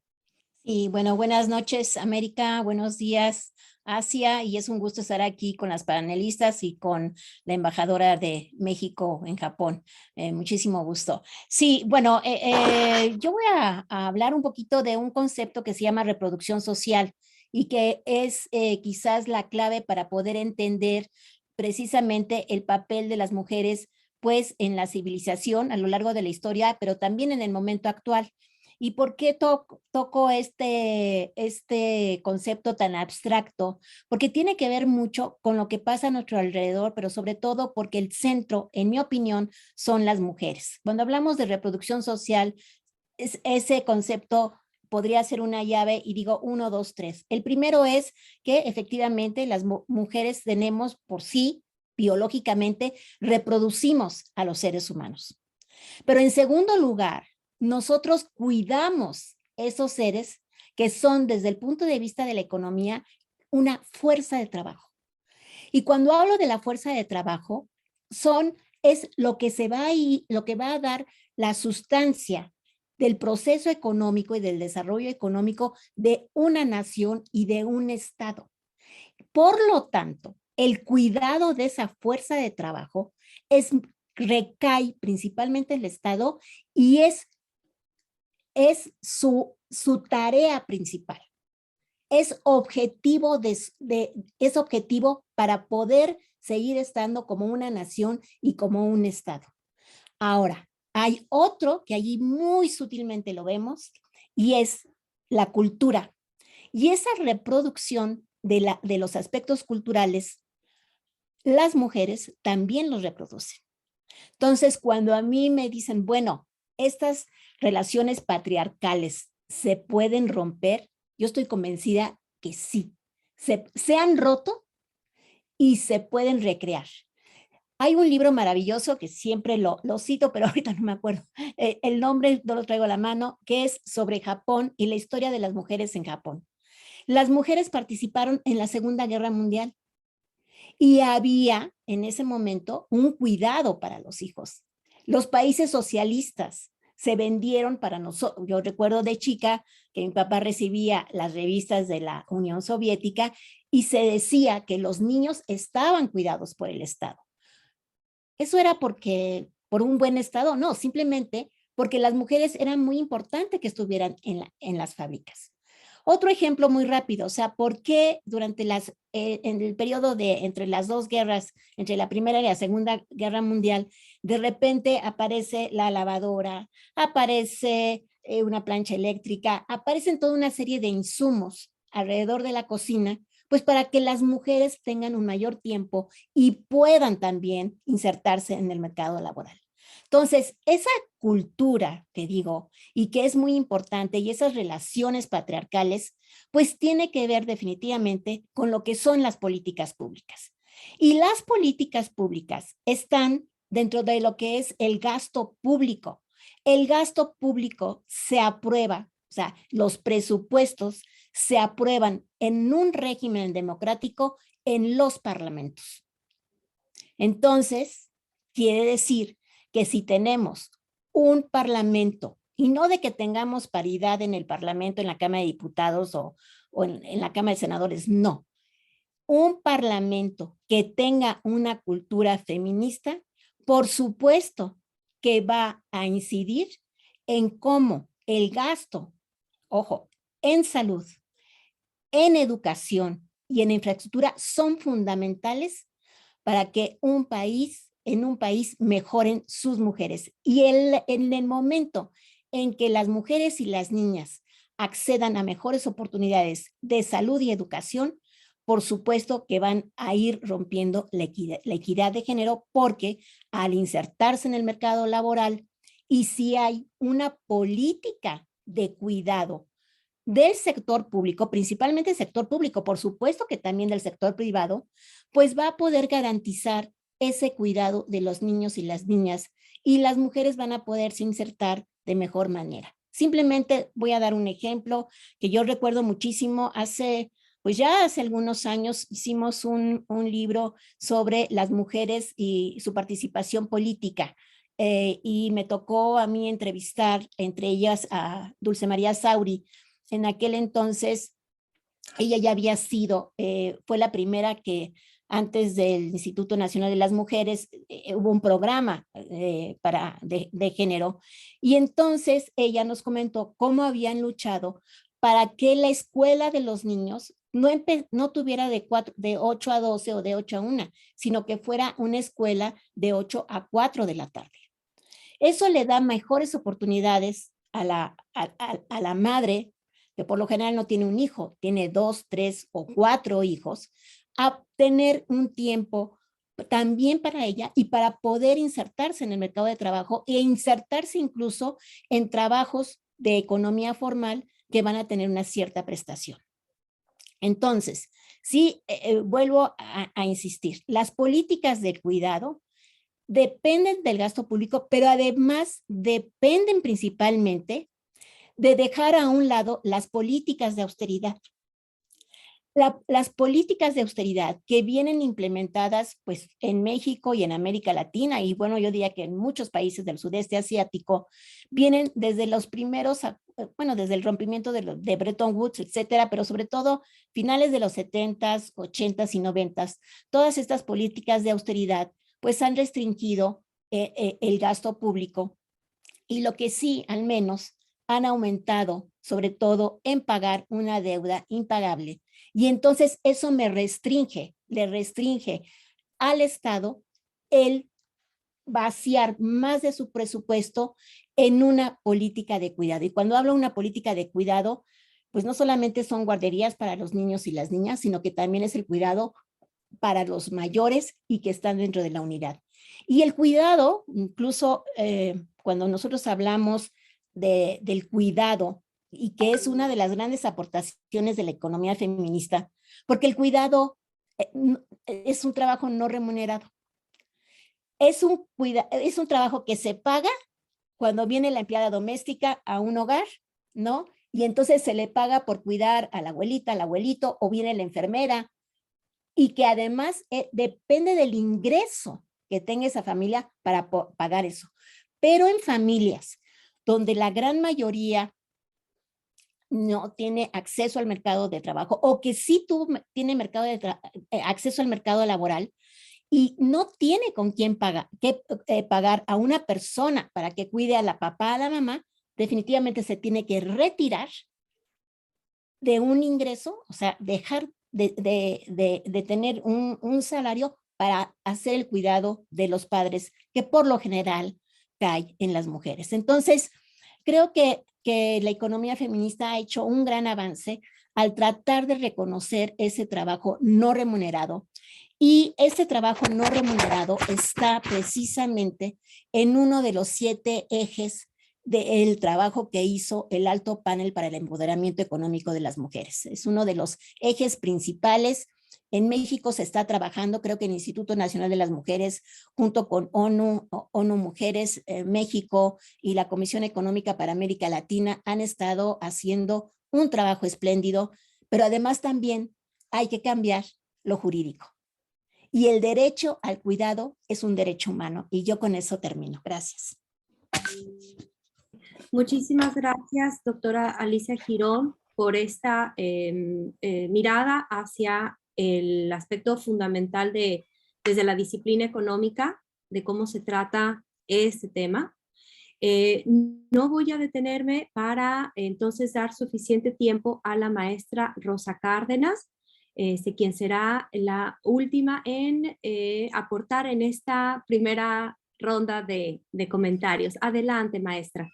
Y bueno, buenas noches, América, buenos días, Asia, y es un gusto estar aquí con las panelistas y con la embajadora de México en Japón. Muchísimo gusto. Sí, bueno, yo voy a hablar un poquito de un concepto que se llama reproducción social y que es quizás la clave para poder entender precisamente el papel de las mujeres, pues, en la civilización a lo largo de la historia, pero también en el momento actual. ¿Y por qué toco este concepto tan abstracto? Porque tiene que ver mucho con lo que pasa a nuestro alrededor, pero sobre todo porque el centro, en mi opinión, son las mujeres. Cuando hablamos de reproducción social, ese concepto podría ser una llave y digo 1, 2, 3. El primero es que efectivamente las mujeres tenemos por sí, biológicamente, reproducimos a los seres humanos. Pero en segundo lugar, nosotros cuidamos esos seres que son desde el punto de vista de la economía una fuerza de trabajo. Y cuando hablo de la fuerza de trabajo, es lo que va a dar la sustancia del proceso económico y del desarrollo económico de una nación y de un estado. Por lo tanto, el cuidado de esa fuerza de trabajo recae principalmente en el Estado y es su tarea principal. Es objetivo para poder seguir estando como una nación y como un Estado. Ahora, hay otro que allí muy sutilmente lo vemos y es la cultura. Y esa reproducción de los aspectos culturales, las mujeres también los reproducen. Entonces, cuando a mí me dicen, bueno, estas relaciones patriarcales se pueden romper, yo estoy convencida que sí. Se han roto y se pueden recrear. Hay un libro maravilloso que siempre lo cito, pero ahorita no me acuerdo. El nombre no lo traigo a la mano, que es sobre Japón y la historia de las mujeres en Japón. Las mujeres participaron en la Segunda Guerra Mundial y había en ese momento un cuidado para los hijos. Los países socialistas se vendieron para nosotros. Yo recuerdo de chica que mi papá recibía las revistas de la Unión Soviética y se decía que los niños estaban cuidados por el Estado. ¿Eso era por un buen Estado? No, simplemente porque las mujeres eran muy importantes que estuvieran en las fábricas. Otro ejemplo muy rápido, o sea, ¿por qué durante en el periodo entre las dos guerras, entre la Primera y la Segunda Guerra Mundial, de repente aparece la lavadora, aparece una plancha eléctrica, aparecen toda una serie de insumos alrededor de la cocina, pues para que las mujeres tengan un mayor tiempo y puedan también insertarse en el mercado laboral? Entonces, esa cultura que digo y que es muy importante y esas relaciones patriarcales, pues tiene que ver definitivamente con lo que son las políticas públicas. Y las políticas públicas están dentro de lo que es el gasto público. El gasto público se aprueba, o sea, los presupuestos se aprueban en un régimen democrático en los parlamentos. Entonces, quiere decir que si tenemos un parlamento, y no de que tengamos paridad en el parlamento, en la Cámara de Diputados o en la Cámara de Senadores, no. Un parlamento que tenga una cultura feminista, por supuesto que va a incidir en cómo el gasto, ojo, en salud, en educación y en infraestructura son fundamentales para que en un país mejoren sus mujeres. Y en el momento en que las mujeres y las niñas accedan a mejores oportunidades de salud y educación, por supuesto que van a ir rompiendo la equidad de género, porque al insertarse en el mercado laboral y si hay una política de cuidado del sector público, principalmente el sector público, por supuesto que también del sector privado, pues va a poder garantizar ese cuidado de los niños y las niñas y las mujeres van a poderse insertar de mejor manera. Simplemente voy a dar un ejemplo que yo recuerdo muchísimo. Pues ya hace algunos años hicimos un libro sobre las mujeres y su participación política. Y me tocó a mí entrevistar, entre ellas a Dulce María Sauri. En aquel entonces, ella ya había sido, fue la primera que antes del Instituto Nacional de las Mujeres hubo un programa de género. Y entonces ella nos comentó cómo habían luchado para que la escuela de los niños no tuviera de 8 a 12 o de 8 a 1, sino que fuera una escuela de 8 a 4 de la tarde. Eso le da mejores oportunidades a la madre, que por lo general no tiene un hijo, tiene 2, 3 o 4 hijos, a tener un tiempo también para ella y para poder insertarse en el mercado de trabajo e insertarse incluso en trabajos de economía formal que van a tener una cierta prestación. Entonces, sí, vuelvo a insistir, las políticas de cuidado dependen del gasto público, pero además dependen principalmente de dejar a un lado las políticas de austeridad. Las políticas de austeridad que vienen implementadas pues en México y en América Latina, y bueno, yo diría que en muchos países del sudeste asiático, vienen desde los primeros, bueno, desde el rompimiento de Bretton Woods, etcétera, pero sobre todo finales de los 70s, 80s y 90s, todas estas políticas de austeridad pues han restringido el gasto público, y lo que sí, al menos, han aumentado, sobre todo en pagar una deuda impagable. Y entonces eso le restringe al Estado el vaciar más de su presupuesto en una política de cuidado. Y cuando hablo de una política de cuidado, pues no solamente son guarderías para los niños y las niñas, sino que también es el cuidado para los mayores y que están dentro de la unidad. Y el cuidado, incluso cuando nosotros hablamos del cuidado, y que es una de las grandes aportaciones de la economía feminista, porque el cuidado es un trabajo no remunerado. Es un trabajo que se paga cuando viene la empleada doméstica a un hogar, ¿no? Y entonces se le paga por cuidar a la abuelita, al abuelito, o viene la enfermera, y que además depende del ingreso que tenga esa familia para pagar eso. Pero en familias donde la gran mayoría no tiene acceso al mercado de trabajo, o que sí tiene acceso al mercado laboral y no tiene con quién pagar a una persona para que cuide a la papá, a la mamá, definitivamente se tiene que retirar de un ingreso, o sea, dejar de tener un salario para hacer el cuidado de los padres, que por lo general cae en las mujeres. Entonces, creo que la economía feminista ha hecho un gran avance al tratar de reconocer ese trabajo no remunerado. Y ese trabajo no remunerado está precisamente en uno de los 7 ejes del trabajo que hizo el Alto Panel para el Empoderamiento Económico de las Mujeres. Es uno de los ejes principales. En México se está trabajando, creo que el Instituto Nacional de las Mujeres, junto con ONU Mujeres, México y la Comisión Económica para América Latina, han estado haciendo un trabajo espléndido, pero además también hay que cambiar lo jurídico. Y el derecho al cuidado es un derecho humano. Y yo con eso termino. Gracias.
Muchísimas gracias, doctora Alicia Girón, por esta mirada hacia el aspecto fundamental desde la disciplina económica, de cómo se trata este tema. No voy a detenerme para entonces dar suficiente tiempo a la maestra Rosa Cárdenas, quien será la última en aportar en esta primera ronda de comentarios. Adelante, maestra.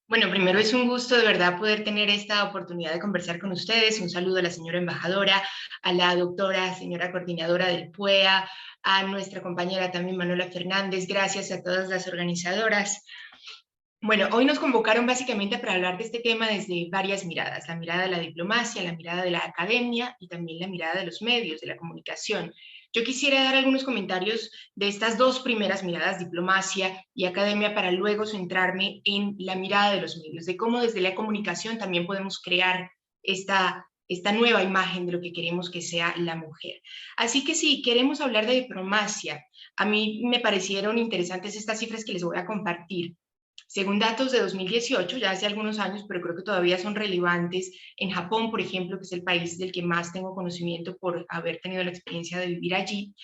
Bueno, primero es un gusto de verdad poder tener esta oportunidad de conversar con ustedes. Un saludo a la señora embajadora, a la doctora, señora coordinadora del PUEA, a nuestra compañera también Manuela Fernández. Gracias a todas las organizadoras. Bueno, hoy nos convocaron básicamente para hablar de este tema desde varias miradas. La mirada de la diplomacia, la mirada de la academia y también la mirada de los medios, de la comunicación. Yo quisiera dar algunos comentarios de estas dos primeras miradas, diplomacia y academia, para luego centrarme en la mirada de los medios, de cómo desde la comunicación también podemos crear esta nueva imagen de lo que queremos que sea la mujer. Así que si queremos hablar de diplomacia, a mí me parecieron interesantes estas cifras que les voy a compartir. Según datos de 2018, ya hace algunos años, pero creo que todavía son relevantes, en Japón, por ejemplo, que es el país del que más tengo conocimiento por haber tenido la experiencia de vivir allí,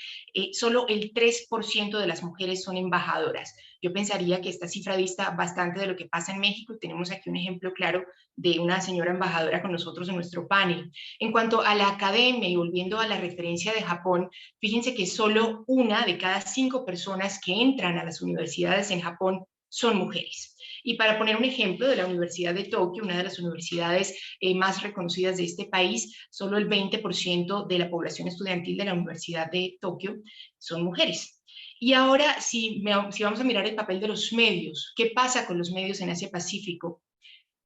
solo el 3% de las mujeres son embajadoras. Yo pensaría que esta cifra dista bastante de lo que pasa en México, y tenemos aquí un ejemplo claro de una señora embajadora con nosotros en nuestro panel. En cuanto a la academia, y volviendo a la referencia de Japón, fíjense que solo 1 de cada 5 personas que entran a las universidades en Japón son mujeres. Y para poner un ejemplo de la Universidad de Tokio, una de las universidades más reconocidas de este país, solo el 20% de la población estudiantil de la Universidad de Tokio son mujeres. Y ahora, si vamos a mirar el papel de los medios, ¿qué pasa con los medios en Asia-Pacífico?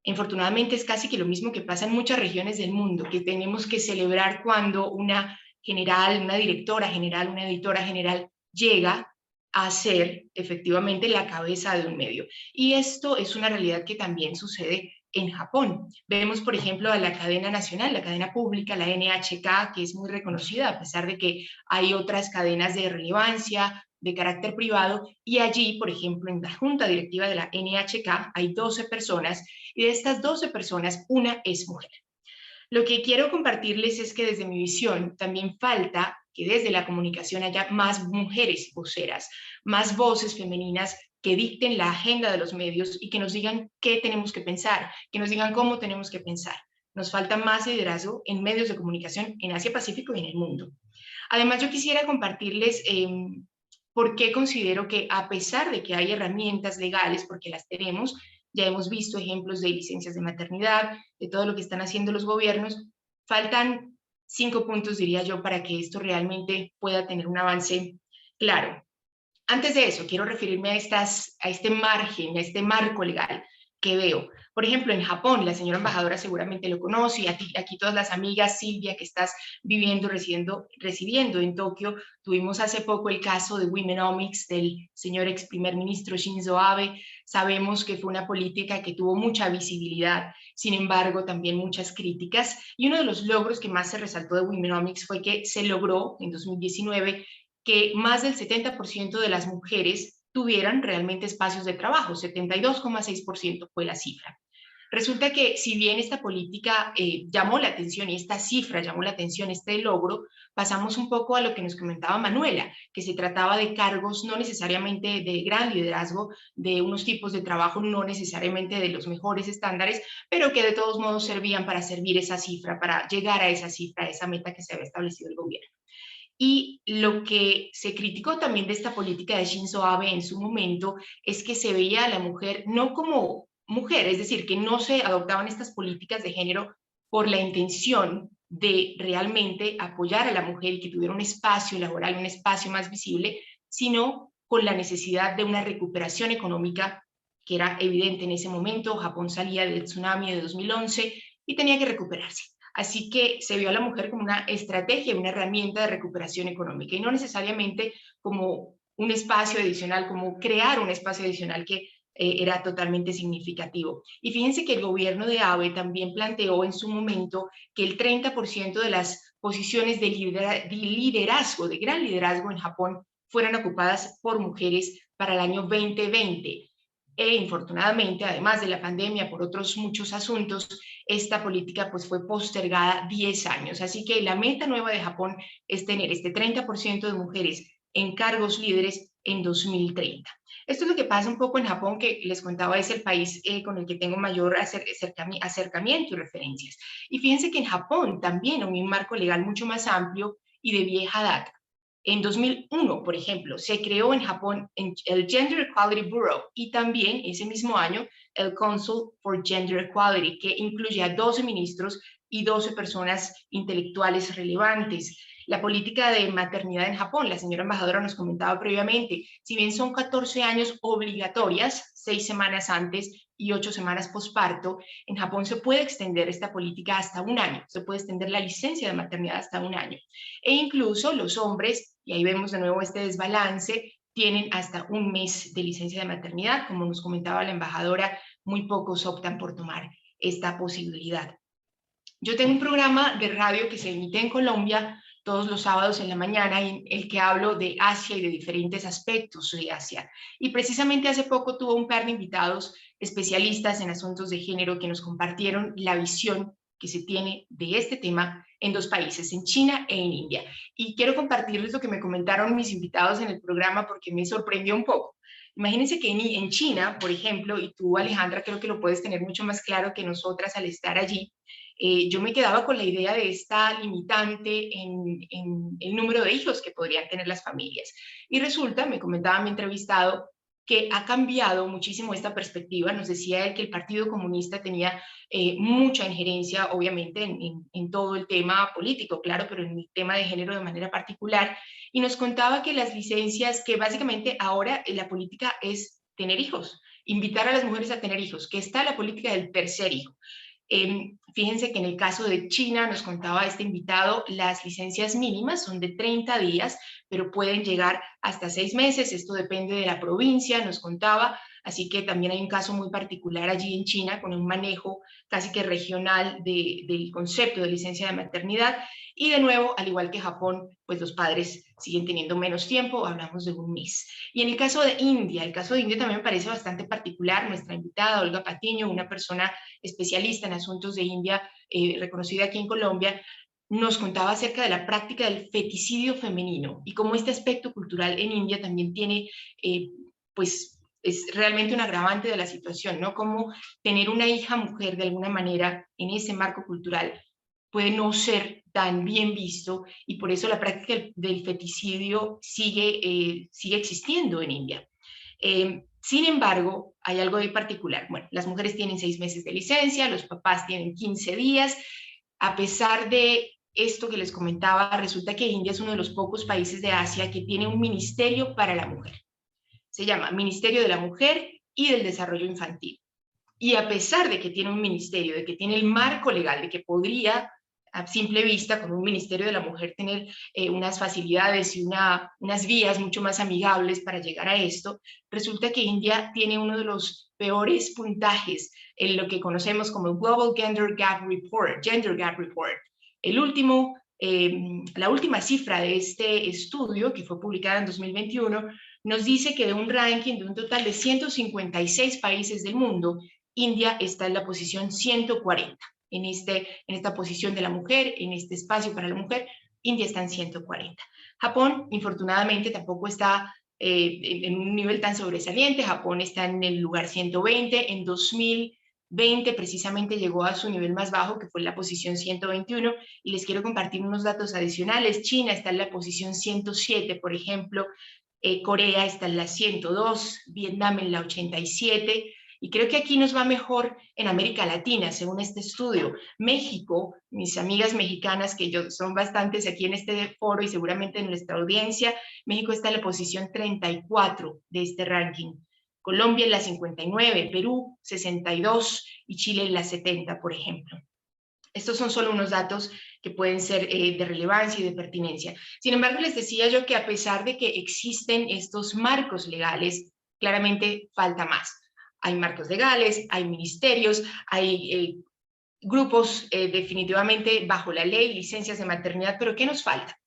Infortunadamente es casi que lo mismo que pasa en muchas regiones del mundo, que tenemos que celebrar cuando una general, una directora general, una editora general llega a ser efectivamente la cabeza de un medio. Y esto es una realidad que también sucede en Japón. Vemos, por ejemplo, a la cadena nacional, la cadena pública, la NHK, que es muy reconocida, a pesar de que hay otras cadenas de relevancia, de carácter privado, y allí, por ejemplo, en la junta directiva de la NHK hay 12 personas, y de estas 12 personas, 1 es mujer. Lo que quiero compartirles es que desde mi visión también falta que desde la comunicación haya más mujeres voceras, más voces femeninas que dicten la agenda de los medios y que nos digan qué tenemos que pensar, que nos digan cómo tenemos que pensar. Nos falta más liderazgo en medios de comunicación en Asia-Pacífico y en el mundo. Además, yo quisiera compartirles por qué considero que, a pesar de que hay herramientas legales, porque las tenemos, ya hemos visto ejemplos de licencias de maternidad, de todo lo que están haciendo los gobiernos, faltan 5 puntos, diría yo, para que esto realmente pueda tener un avance claro. Antes de eso, quiero referirme a este margen, a este marco legal que veo. Por ejemplo, en Japón, la señora embajadora seguramente lo conoce, y aquí todas las amigas, Silvia, que estás viviendo, residiendo en Tokio, tuvimos hace poco el caso de Womenomics del señor ex primer ministro Shinzo Abe. Sabemos que fue una política que tuvo mucha visibilidad, sin embargo, también muchas críticas, y uno de los logros que más se resaltó de Womenomics fue que se logró en 2019 que más del 70% de las mujeres tuvieran realmente espacios de trabajo, 72,6% fue la cifra. Resulta que si bien esta política llamó la atención, y esta cifra llamó la atención, este logro, pasamos un poco a lo que nos comentaba Manuela, que se trataba de cargos no necesariamente de gran liderazgo, de unos tipos de trabajo no necesariamente de los mejores estándares, pero que de todos modos servían para servir esa cifra, para llegar a esa cifra, a esa meta que se había establecido el gobierno. Y lo que se criticó también de esta política de Shinzo Abe en su momento es que se veía a la mujer no como mujer, es decir, que no se adoptaban estas políticas de género por la intención de realmente apoyar a la mujer y que tuviera un espacio laboral, un espacio más visible, sino con la necesidad de una recuperación económica que era evidente en ese momento. Japón salía del tsunami de 2011 y tenía que recuperarse. Así que se vio a la mujer como una estrategia, una herramienta de recuperación económica, y no necesariamente como un espacio adicional, como crear un espacio adicional que era totalmente significativo. Y fíjense que el gobierno de Abe también planteó en su momento que el 30% de las posiciones de liderazgo, de gran liderazgo en Japón, fueran ocupadas por mujeres para el año 2020. Infortunadamente, además de la pandemia, por otros muchos asuntos, esta política pues fue postergada 10 años. Así que la meta nueva de Japón es tener este 30% de mujeres en cargos líderes en 2030. Esto es lo que pasa un poco en Japón, que les contaba, es el país con el que tengo mayor acercamiento y referencias. Y fíjense que en Japón también hay un marco legal mucho más amplio y de vieja data. En 2001, por ejemplo, se creó en Japón el Gender Equality Bureau, y también ese mismo año el Council for Gender Equality, que incluye a 12 ministros y 12 personas intelectuales relevantes. La política de maternidad en Japón, la señora embajadora nos comentaba previamente, si bien son 14 años obligatorias, 6 semanas antes y 8 semanas posparto, en Japón se puede extender esta política hasta 1 año, se puede extender la licencia de maternidad hasta 1 año. E incluso los hombres, y ahí vemos de nuevo este desbalance, tienen hasta 1 mes de licencia de maternidad. Como nos comentaba la embajadora, muy pocos optan por tomar esta posibilidad. Yo tengo un programa de radio que se emite en Colombia todos los sábados en la mañana, en el que hablo de Asia y de diferentes aspectos de Asia. Y precisamente hace poco tuve un par de invitados especialistas en asuntos de género que nos compartieron la visión que se tiene de este tema en 2 países, en China e en India. Y quiero compartirles lo que me comentaron mis invitados en el programa porque me sorprendió un poco. Imagínense que en China, por ejemplo, y tú, Alejandra, creo que lo puedes tener mucho más claro que nosotras al estar allí, yo me quedaba con la idea de esta limitante en el número de hijos que podrían tener las familias. Y resulta, me comentaba mi entrevistado, que ha cambiado muchísimo esta perspectiva. Nos decía él que el Partido Comunista tenía mucha injerencia, obviamente, en todo el tema político, claro, pero en el tema de género de manera particular. Y nos contaba que las licencias, que básicamente ahora la política es tener hijos, invitar a las mujeres a tener hijos, que está la política del tercer hijo. Fíjense que en el caso de China, nos contaba este invitado, las licencias mínimas son de 30 días, pero pueden llegar hasta 6 meses, esto depende de la provincia, nos contaba, así que también hay un caso muy particular allí en China, con un manejo casi que regional del concepto de licencia de maternidad, y de nuevo, al igual que Japón, pues los padres siguen teniendo menos tiempo, hablamos de 1 mes. Y en el caso de India, también me parece bastante particular. Nuestra invitada, Olga Patiño, una persona especialista en asuntos de India, reconocida aquí en Colombia, nos contaba acerca de la práctica del feticidio femenino y cómo este aspecto cultural en India también tiene, pues, es realmente un agravante de la situación, ¿no? Cómo tener una hija mujer de alguna manera en ese marco cultural puede no ser tan bien visto y por eso la práctica del feticidio sigue existiendo en India. Sin embargo, hay algo de particular. Bueno, las mujeres tienen 6 meses de licencia, los papás tienen 15 días. A pesar de esto que les comentaba, resulta que India es uno de los pocos países de Asia que tiene un ministerio para la mujer. Se llama Ministerio de la Mujer y del Desarrollo Infantil. Y a pesar de que tiene un ministerio, de que tiene el marco legal, de que podría a simple vista, con un Ministerio de la Mujer, tener unas facilidades y unas vías mucho más amigables para llegar a esto, resulta que India tiene uno de los peores puntajes en lo que conocemos como el Global Gender Gap Report, la última cifra de este estudio, que fue publicada en 2021, nos dice que de un ranking de un total de 156 países del mundo, India está en la posición 140. En esta posición de la mujer, en este espacio para la mujer, India está en 140. Japón, infortunadamente, tampoco está en un nivel tan sobresaliente. Japón está en el lugar 120. En 2020 precisamente llegó a su nivel más bajo, que fue la posición 121. Y les quiero compartir unos datos adicionales. China está en la posición 107, por ejemplo. Corea está en la 102, Vietnam en la 87. Y creo que aquí nos va mejor en América Latina, según este estudio. México, mis amigas mexicanas, que son bastantes aquí en este foro y seguramente en nuestra audiencia, México está en la posición 34 de este ranking. Colombia en la 59, Perú 62 y Chile en la 70, por ejemplo. Estos son solo unos datos que pueden ser de relevancia y de pertinencia. Sin embargo, les decía yo que a pesar de que existen estos marcos legales, claramente falta más. Hay marcos legales, hay ministerios, hay grupos definitivamente bajo la ley, licencias de maternidad, pero ¿qué nos falta?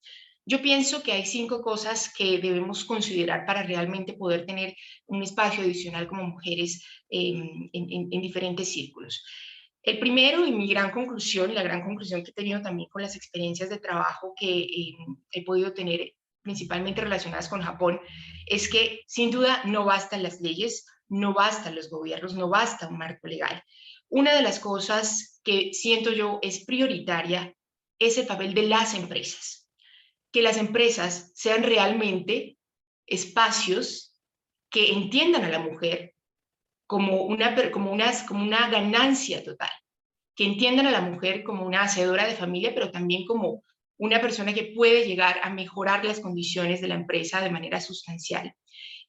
Yo pienso que hay 5 cosas que debemos considerar para realmente poder tener un espacio adicional como mujeres en diferentes círculos. El primero, y mi gran conclusión, la gran conclusión que he tenido también con las experiencias de trabajo que he podido tener, principalmente relacionadas con Japón, es que sin duda no bastan las leyes, no bastan los gobiernos, no basta un marco legal. Una de las cosas que siento yo es prioritaria es el papel de las empresas. Que las empresas sean realmente espacios que entiendan a la mujer como una ganancia total, que entiendan a la mujer como una hacedora de familia, pero también como una persona que puede llegar a mejorar las condiciones de la empresa de manera sustancial.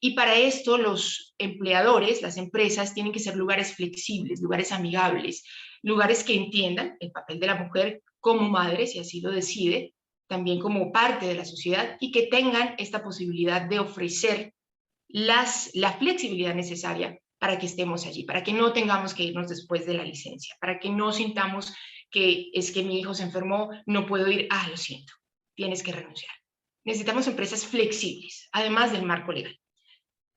Y para esto los empleadores, las empresas, tienen que ser lugares flexibles, lugares amigables, lugares que entiendan el papel de la mujer como madre, si así lo decide, también como parte de la sociedad, y que tengan esta posibilidad de ofrecer la flexibilidad necesaria para que estemos allí, para que no tengamos que irnos después de la licencia, para que no sintamos que es que mi hijo se enfermó, no puedo ir, lo siento, tienes que renunciar. Necesitamos empresas flexibles, además del marco legal.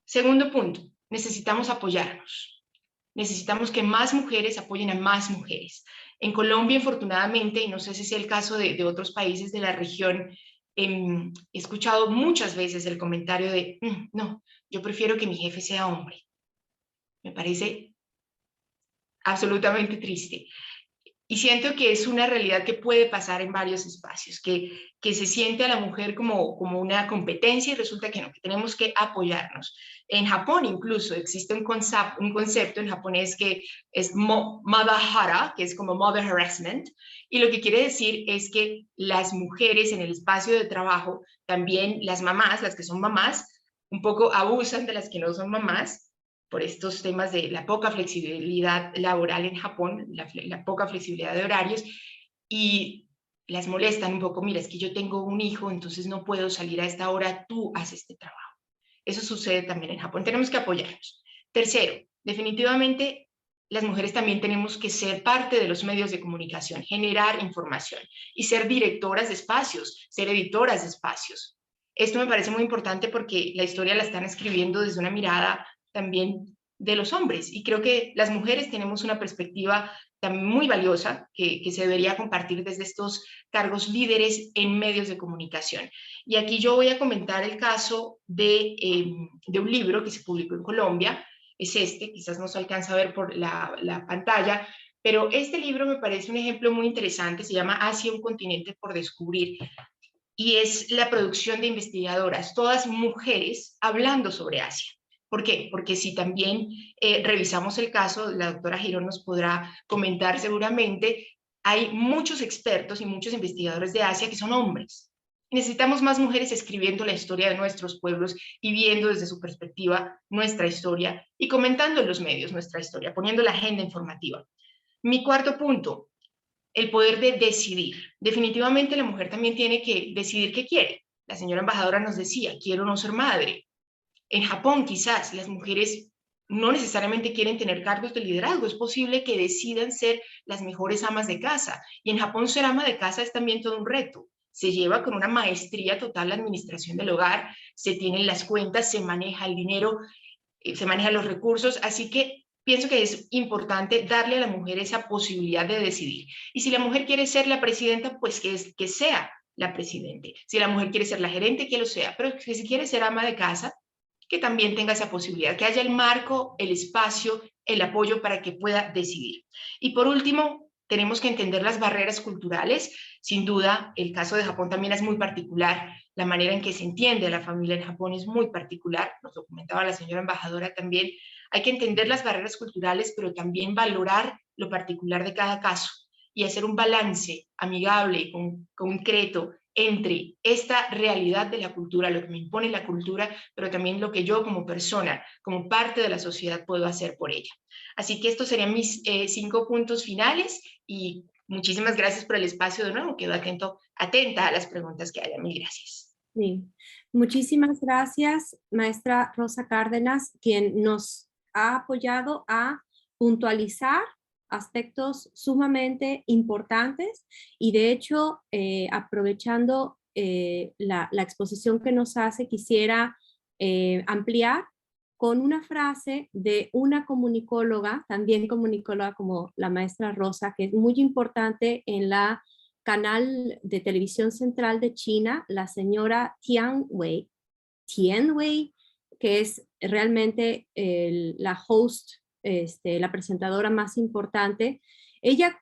Segundo punto, necesitamos apoyarnos. Necesitamos que más mujeres apoyen a más mujeres. En Colombia, infortunadamente, y no sé si es el caso de otros países de la región, he escuchado muchas veces el comentario de, no, yo prefiero que mi jefe sea hombre. Me parece absolutamente triste. Y siento que es una realidad que puede pasar en varios espacios, que se siente a la mujer como una competencia y resulta que no, que tenemos que apoyarnos. En Japón incluso existe un concepto en japonés que es mother hara, que es como mother harassment, y lo que quiere decir es que las mujeres en el espacio de trabajo, también las mamás, las que son mamás, un poco abusan de las que no son mamás, por estos temas de la poca flexibilidad laboral en Japón, la poca flexibilidad de horarios, y las molestan un poco, mira, es que yo tengo un hijo, entonces no puedo salir a esta hora, tú haces este trabajo. Eso sucede también en Japón, tenemos que apoyarnos. Tercero, definitivamente las mujeres también tenemos que ser parte de los medios de comunicación, generar información y ser directoras de espacios, ser editoras de espacios. Esto me parece muy importante porque la historia la están escribiendo desde una mirada también de los hombres. Y creo que las mujeres tenemos una perspectiva también muy valiosa que se debería compartir desde estos cargos líderes en medios de comunicación. Y aquí yo voy a comentar el caso de un libro que se publicó en Colombia, es este, quizás no se alcanza a ver por la pantalla, pero este libro me parece un ejemplo muy interesante, se llama Asia, un continente por descubrir, y es la producción de investigadoras, todas mujeres hablando sobre Asia. ¿Por qué? Porque si también revisamos el caso, la doctora Girón nos podrá comentar seguramente, hay muchos expertos y muchos investigadores de Asia que son hombres. Necesitamos más mujeres escribiendo la historia de nuestros pueblos y viendo desde su perspectiva nuestra historia y comentando en los medios nuestra historia, poniendo la agenda informativa. Mi cuarto punto, el poder de decidir. Definitivamente la mujer también tiene que decidir qué quiere. La señora embajadora nos decía, quiero no ser madre. En Japón quizás las mujeres no necesariamente quieren tener cargos de liderazgo, es posible que decidan ser las mejores amas de casa. Y en Japón ser ama de casa es también todo un reto. Se lleva con una maestría total la administración del hogar, se tienen las cuentas, se maneja el dinero, se manejan los recursos, así que pienso que es importante darle a la mujer esa posibilidad de decidir. Y si la mujer quiere ser la presidenta, pues que sea la presidente. Si la mujer quiere ser la gerente, que lo sea. Pero que si quiere ser ama de casa, que también tenga esa posibilidad, que haya el marco, el espacio, el apoyo para que pueda decidir. Y por último, tenemos que entender las barreras culturales. Sin duda, el caso de Japón también es muy particular. La manera en que se entiende a la familia en Japón es muy particular. Nos lo comentaba la señora embajadora también. Hay que entender las barreras culturales, pero también valorar lo particular de cada caso y hacer un balance amigable, concreto, entre esta realidad de la cultura, lo que me impone la cultura, pero también lo que yo como persona, como parte de la sociedad puedo hacer por ella. Así que estos serían mis 5 puntos finales y muchísimas gracias por el espacio de nuevo. Quedo atenta a las preguntas que haya. Mil gracias.
Sí. Muchísimas gracias, maestra Rosa Cárdenas, quien nos ha apoyado a puntualizar aspectos sumamente importantes y de hecho, aprovechando la exposición que nos hace, quisiera ampliar con una frase de una comunicóloga, también comunicóloga como la maestra Rosa, que es muy importante en la canal de televisión central de China, la señora Tian Wei, que es realmente la host, la presentadora más importante. Ella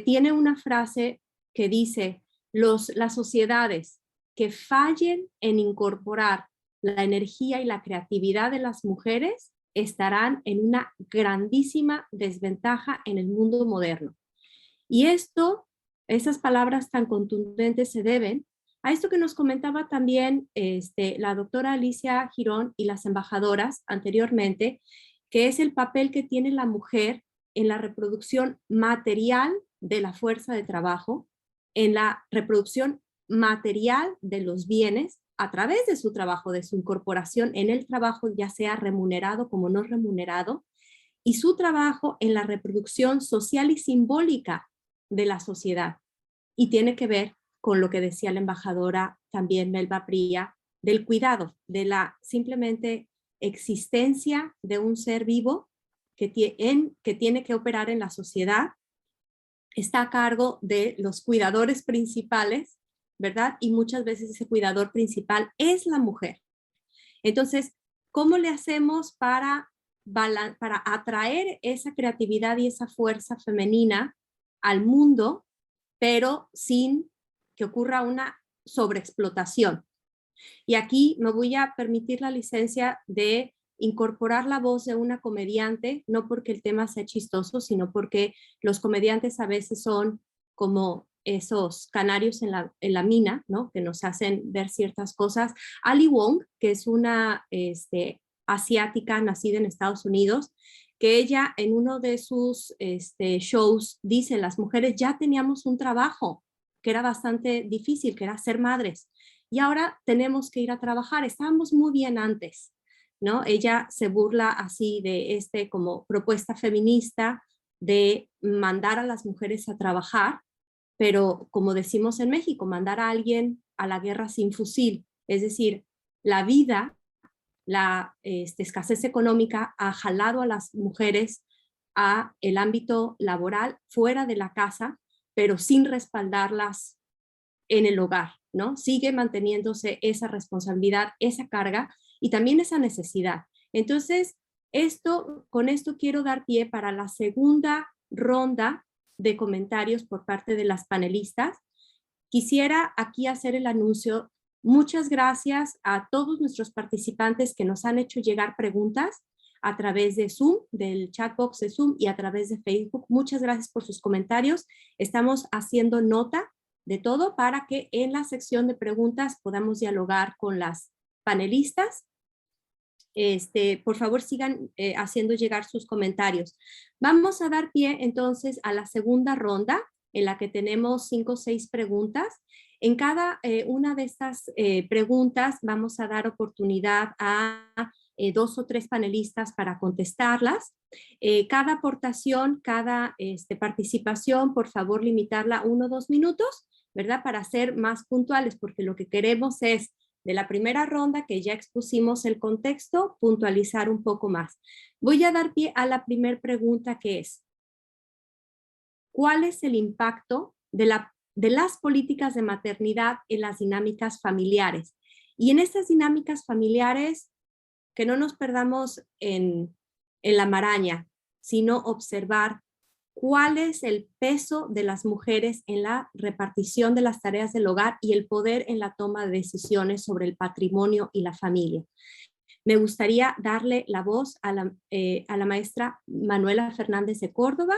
tiene una frase que dice, las sociedades que fallen en incorporar la energía y la creatividad de las mujeres estarán en una grandísima desventaja en el mundo moderno. Y esas palabras tan contundentes se deben A esto que nos comentaba también la doctora Alicia Girón y las embajadoras anteriormente, que es el papel que tiene la mujer en la reproducción material de la fuerza de trabajo, en la reproducción material de los bienes a través de su trabajo, de su incorporación en el trabajo, ya sea remunerado como no remunerado, y su trabajo en la reproducción social y simbólica de la sociedad. Y tiene que ver con lo que decía la embajadora también Melba Pría, del cuidado, de la simplemente existencia de un ser vivo que tiene que operar en la sociedad, está a cargo de los cuidadores principales, ¿verdad? Y muchas veces ese cuidador principal es la mujer. Entonces, ¿cómo le hacemos para atraer esa creatividad y esa fuerza femenina al mundo, pero sin que ocurra una sobreexplotación? Y aquí me voy a permitir la licencia de incorporar la voz de una comediante, no porque el tema sea chistoso, sino porque los comediantes a veces son como esos canarios en la mina, ¿no? Que nos hacen ver ciertas cosas. Ali Wong, que es una asiática nacida en Estados Unidos, que ella en uno de sus shows dice, las mujeres ya teníamos un trabajo que era bastante difícil, que era ser madres, y ahora tenemos que ir a trabajar, estábamos muy bien antes, ¿no? Ella se burla así de como propuesta feminista de mandar a las mujeres a trabajar, pero como decimos en México, mandar a alguien a la guerra sin fusil, es decir, la vida, la escasez económica ha jalado a las mujeres a el ámbito laboral fuera de la casa, pero sin respaldarlas en el hogar, ¿no? Sigue manteniéndose esa responsabilidad, esa carga y también esa necesidad. Entonces, con esto quiero dar pie para la segunda ronda de comentarios por parte de las panelistas. Quisiera aquí hacer el anuncio. Muchas gracias a todos nuestros participantes que nos han hecho llegar preguntas a través de Zoom, del chat box de Zoom y a través de Facebook. Muchas gracias por sus comentarios. Estamos haciendo nota de todo para que en la sección de preguntas podamos dialogar con las panelistas. Por favor, sigan haciendo llegar sus comentarios. Vamos a dar pie entonces a la segunda ronda en la que tenemos 5 o 6 preguntas. En cada una de estas preguntas vamos a dar oportunidad a 2 o 3 panelistas para contestarlas. Cada aportación, cada participación, por favor, limitarla a 1 o 2 minutos, ¿verdad? Para ser más puntuales, porque lo que queremos es, de la primera ronda que ya expusimos el contexto, puntualizar un poco más. Voy a dar pie a la primera pregunta, que es, ¿cuál es el impacto de las políticas de maternidad en las dinámicas familiares? Y en estas dinámicas familiares, que no nos perdamos en la maraña, sino observar cuál es el peso de las mujeres en la repartición de las tareas del hogar y el poder en la toma de decisiones sobre el patrimonio y la familia. Me gustaría darle la voz a la maestra Manuela Fernández de Córdoba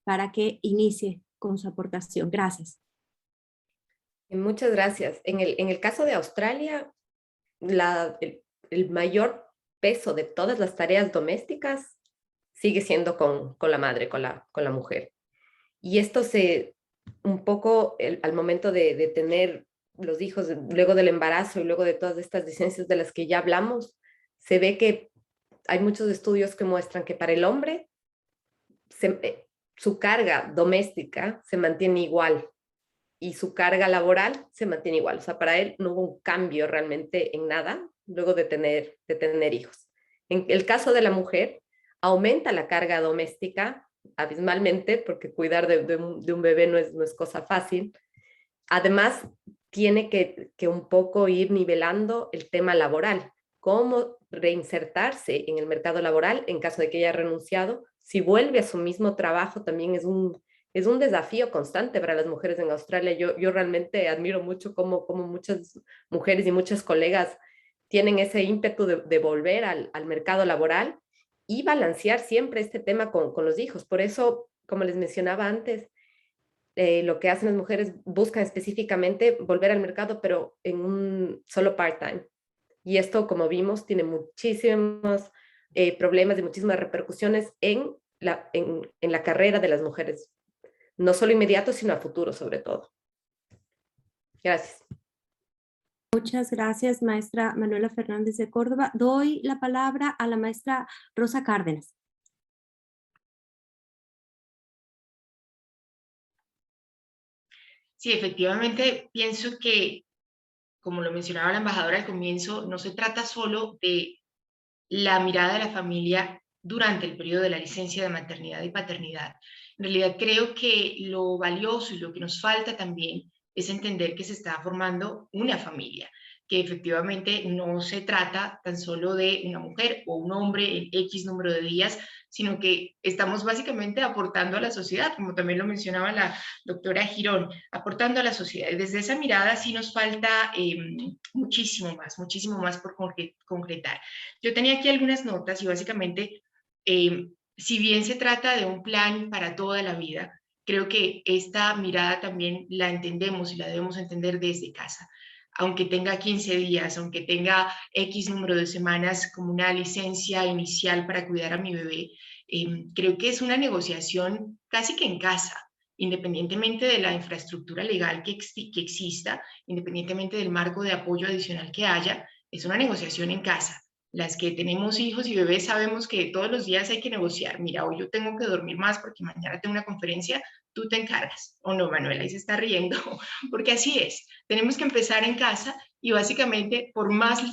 para que inicie con su aportación. Gracias.
Muchas gracias. En el caso de Australia, el mayor peso de todas las tareas domésticas sigue siendo con la madre, con la mujer. Y esto un poco al momento de tener los hijos, luego del embarazo y luego de todas estas licencias de las que ya hablamos, se ve que hay muchos estudios que muestran que para el hombre su carga doméstica se mantiene igual y su carga laboral se mantiene igual. O sea, para él no hubo un cambio realmente en nada luego de tener hijos. En el caso de la mujer, aumenta la carga doméstica abismalmente, porque cuidar de un bebé no es cosa fácil. Además, tiene que un poco ir nivelando el tema laboral, cómo reinsertarse en el mercado laboral en caso de que haya renunciado. Si vuelve a su mismo trabajo, también es un desafío constante para las mujeres en Australia. Yo realmente admiro mucho cómo muchas mujeres y muchas colegas tienen ese ímpetu de volver al mercado laboral y balancear siempre este tema con los hijos. Por eso, como les mencionaba antes, lo que hacen las mujeres, buscan específicamente volver al mercado, pero en un solo part-time. Y esto, como vimos, tiene muchísimos problemas y muchísimas repercusiones en la carrera de las mujeres, no solo inmediato, sino a futuro sobre todo. Gracias.
Muchas gracias, maestra Manuela Fernández de Córdoba. Doy la palabra a la maestra Rosa Cárdenas.
Sí, efectivamente, pienso que, como lo mencionaba la embajadora al comienzo, no se trata solo de la mirada de la familia durante el periodo de la licencia de maternidad y paternidad. En realidad creo que lo valioso y lo que nos falta también es entender que se está formando una familia, que efectivamente no se trata tan solo de una mujer o un hombre en X número de días, sino que estamos básicamente aportando a la sociedad, como también lo mencionaba la doctora Girón, aportando a la sociedad. Y desde esa mirada sí nos falta muchísimo más por concretar. Yo tenía aquí algunas notas y básicamente, si bien se trata de un plan para toda la vida, creo que esta mirada también la entendemos y la debemos entender desde casa. Aunque tenga 15 días, aunque tenga X número de semanas como una licencia inicial para cuidar a mi bebé, creo que es una negociación casi que en casa, independientemente de la infraestructura legal que exista, independientemente del marco de apoyo adicional que haya, es una negociación en casa. Las que tenemos hijos y bebés sabemos que todos los días hay que negociar. Mira, hoy yo tengo que dormir más porque mañana tengo una conferencia, tú te encargas. ¿O no, Manuela? Ahí se está riendo, porque así es. Tenemos que empezar en casa y básicamente por más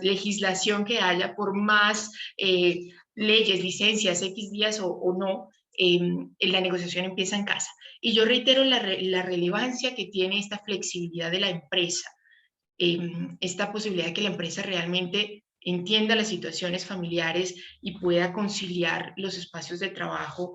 legislación que haya, por más leyes, licencias, X días o no, la negociación empieza en casa. Y yo reitero la relevancia que tiene esta flexibilidad de la empresa, esta posibilidad de que la empresa realmente entienda las situaciones familiares y pueda conciliar los espacios de trabajo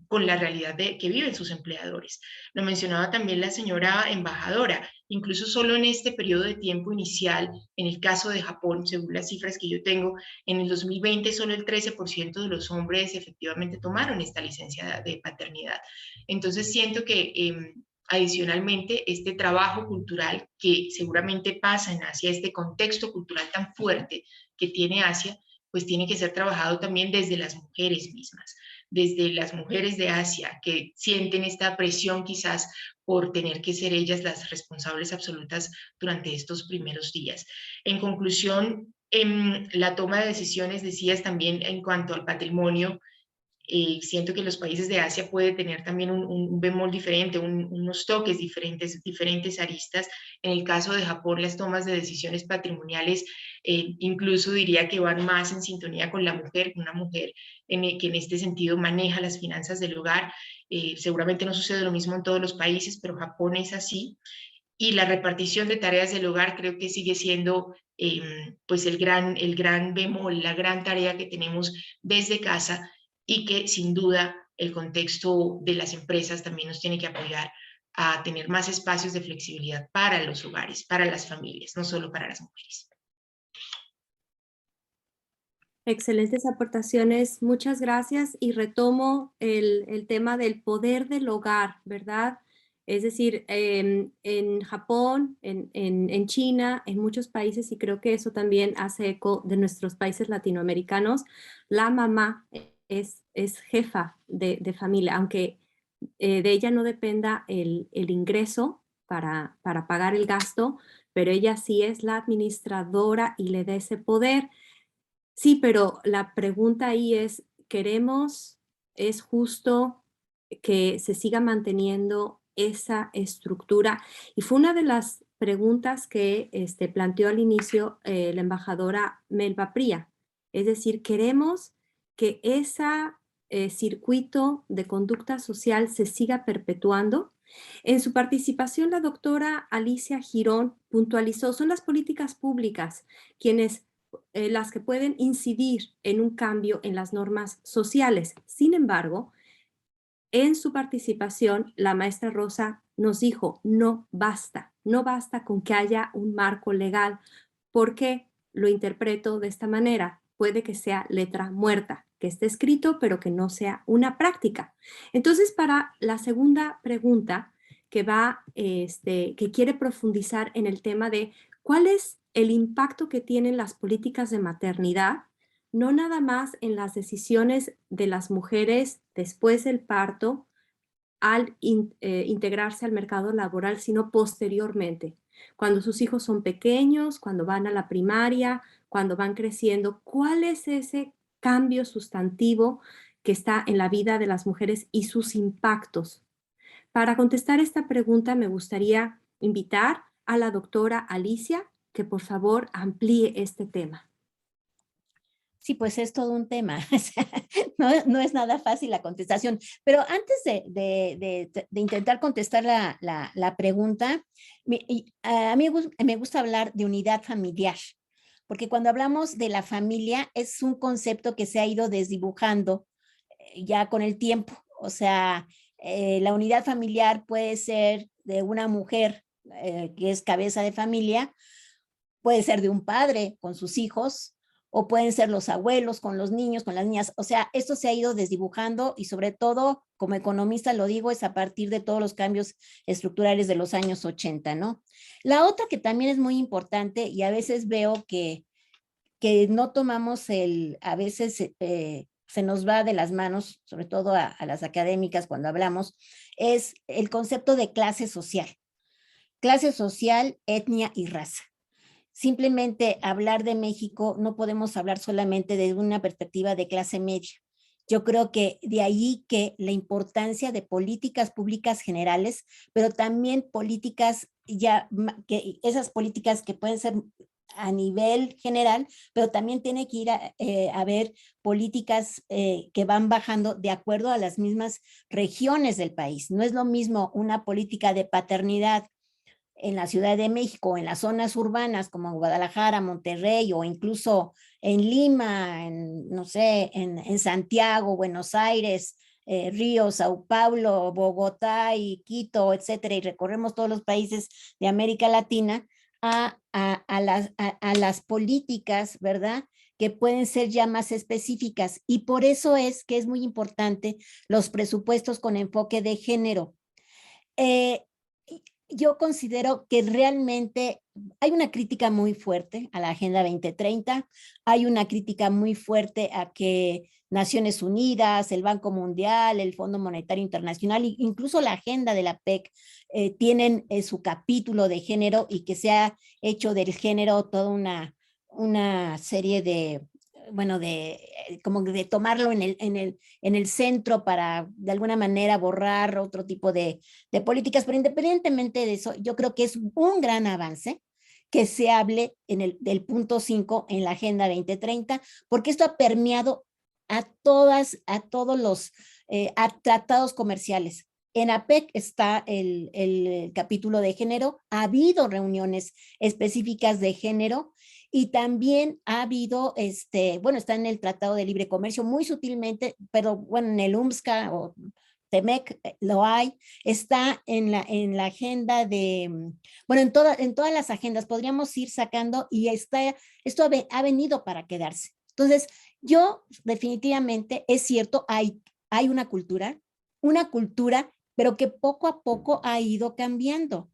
con la realidad que viven sus empleadores. Lo mencionaba también la señora embajadora, incluso solo en este periodo de tiempo inicial, en el caso de Japón, según las cifras que yo tengo, en el 2020 solo el 13% de los hombres efectivamente tomaron esta licencia de paternidad. Entonces siento que adicionalmente, este trabajo cultural que seguramente pasa en Asia, este contexto cultural tan fuerte que tiene Asia, pues tiene que ser trabajado también desde las mujeres mismas, desde las mujeres de Asia que sienten esta presión quizás por tener que ser ellas las responsables absolutas durante estos primeros días. En conclusión, en la toma de decisiones, decías también en cuanto al patrimonio, siento que los países de Asia puede tener también un bemol diferente, unos toques diferentes aristas. En el caso de Japón, las tomas de decisiones patrimoniales incluso diría que van más en sintonía con la mujer, una mujer que en este sentido maneja las finanzas del hogar. Seguramente no sucede lo mismo en todos los países, pero Japón es así. Y la repartición de tareas del hogar creo que sigue siendo pues el gran bemol, la gran tarea que tenemos desde casa, y que sin duda el contexto de las empresas también nos tiene que apoyar a tener más espacios de flexibilidad para los hogares, para las familias, no solo para las mujeres.
Excelentes aportaciones, muchas gracias, y retomo el tema del poder del hogar, ¿verdad? Es decir, en Japón, en China, en muchos países, y creo que eso también hace eco de nuestros países latinoamericanos, la mamá es jefa de familia, aunque de ella no dependa el ingreso para pagar el gasto, pero ella sí es la administradora y le da ese poder. Sí, pero la pregunta ahí es, ¿es justo que se siga manteniendo esa estructura? Y fue una de las preguntas que planteó al inicio la embajadora Melba Pría. Es decir, queremos que ese circuito de conducta social se siga perpetuando. En su participación, la doctora Alicia Girón puntualizó, son las políticas públicas las que pueden incidir en un cambio en las normas sociales. Sin embargo, en su participación, la maestra Rosa nos dijo, no basta con que haya un marco legal. ¿Por qué lo interpreto de esta manera? Puede que sea letra muerta. que esté escrito, pero que no sea una práctica. Entonces, para la segunda pregunta, que quiere profundizar en el tema de cuál es el impacto que tienen las políticas de maternidad, no nada más en las decisiones de las mujeres después del parto al integrarse al mercado laboral, sino posteriormente, cuando sus hijos son pequeños, cuando van a la primaria, cuando van creciendo. ¿Cuál es ese cambio sustantivo que está en la vida de las mujeres y sus impactos? Para contestar esta pregunta, me gustaría invitar a la doctora Alicia que por favor amplíe este tema.
Sí, pues es todo un tema. No es nada fácil la contestación. Pero antes de intentar contestar la pregunta, a mí me gusta hablar de unidad familiar, porque cuando hablamos de la familia es un concepto que se ha ido desdibujando ya con el tiempo. O sea, la unidad familiar puede ser de una mujer que es cabeza de familia, puede ser de un padre con sus hijos, o pueden ser los abuelos con los niños, con las niñas. O sea, esto se ha ido desdibujando y sobre todo, como economista lo digo, es a partir de todos los cambios estructurales de los años 80, ¿no? La otra que también es muy importante y a veces veo que no tomamos a veces se nos va de las manos, sobre todo a las académicas cuando hablamos, es el concepto de clase social. Clase social, etnia y raza. Simplemente hablar de México, no podemos hablar solamente de una perspectiva de clase media. Yo creo que de ahí que la importancia de políticas públicas generales, pero también políticas que esas políticas que pueden ser a nivel general, pero también tiene que ir a haber políticas que van bajando de acuerdo a las mismas regiones del país. No es lo mismo una política de paternidad en la Ciudad de México, en las zonas urbanas como Guadalajara, Monterrey o incluso en Lima, no sé, en Santiago, Buenos Aires, Río, Sao Paulo, Bogotá y Quito, etcétera, y recorremos todos los países de América Latina a las políticas, ¿verdad?, que pueden ser ya más específicas. Y por eso es que es muy importante los presupuestos con enfoque de género. Yo considero que realmente hay una crítica muy fuerte a la Agenda 2030, hay una crítica muy fuerte a que Naciones Unidas, el Banco Mundial, el Fondo Monetario Internacional, incluso la agenda de la PEC, tienen su capítulo de género y que se ha hecho del género toda una serie de, bueno, como de tomarlo en el centro para de alguna manera borrar otro tipo de políticas, pero independientemente de eso, yo creo que es un gran avance que se hable del punto 5 en la Agenda 2030, porque esto ha permeado a todos los tratados comerciales. En APEC está el capítulo de género, ha habido reuniones específicas de género y también ha habido, bueno, está en el Tratado de Libre Comercio muy sutilmente, pero bueno, en el UMSCA o TEMEC lo hay, está en la agenda bueno, en todas las agendas podríamos ir sacando y esto ha venido para quedarse. Entonces, yo definitivamente, es cierto, hay una cultura, pero que poco a poco ha ido cambiando.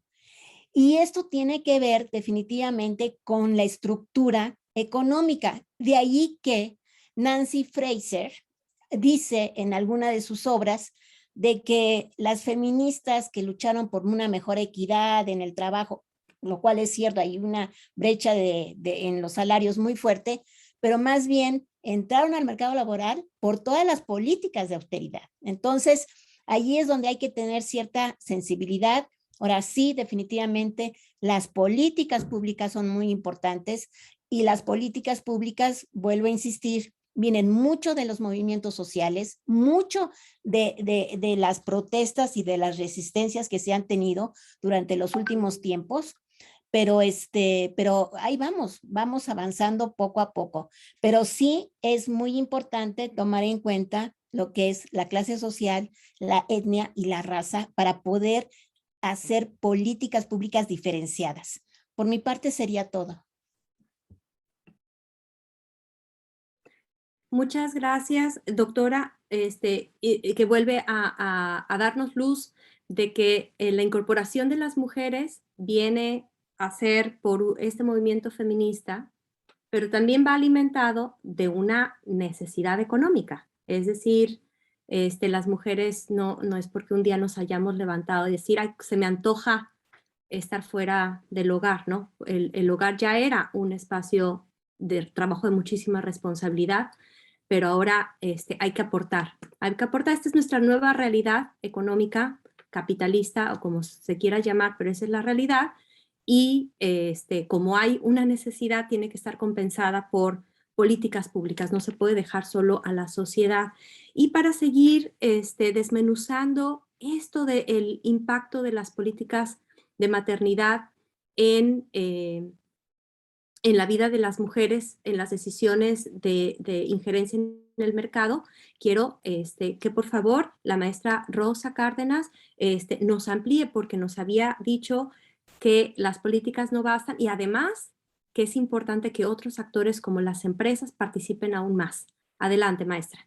Y esto tiene que ver definitivamente con la estructura económica. De ahí que Nancy Fraser dice en alguna de sus obras de que las feministas que lucharon por una mejor equidad en el trabajo, lo cual es cierto, hay una brecha en los salarios muy fuerte, pero más bien entraron al mercado laboral por todas las políticas de austeridad. Entonces, allí es donde hay que tener cierta sensibilidad. Ahora sí, definitivamente, las políticas públicas son muy importantes y las políticas públicas, vuelvo a insistir, vienen mucho de los movimientos sociales, mucho de las protestas y de las resistencias que se han tenido durante los últimos tiempos, pero ahí vamos avanzando poco a poco. Pero sí es muy importante tomar en cuenta lo que es la clase social, la etnia y la raza para poder hacer políticas públicas diferenciadas. Por mi parte sería todo.
Muchas gracias, doctora, que vuelve a darnos luz de que la incorporación de las mujeres viene a ser por este movimiento feminista, pero también va alimentado de una necesidad económica. Es decir, las mujeres no es porque un día nos hayamos levantado y decir, ay, se me antoja estar fuera del hogar, ¿no? El hogar ya era un espacio de trabajo de muchísima responsabilidad, pero ahora hay que aportar. Hay que aportar, esta es nuestra nueva realidad económica, capitalista o como se quiera llamar, pero esa es la realidad. Y como hay una necesidad, tiene que estar compensada por políticas públicas, no se puede dejar solo a la sociedad. Y para seguir desmenuzando esto del impacto de las políticas de maternidad en la vida de las mujeres, en las decisiones de injerencia en el mercado, quiero que por favor la maestra Rosa Cárdenas nos amplíe, porque nos había dicho que las políticas no bastan y además que es importante que otros actores como las empresas participen aún más. Adelante, maestra.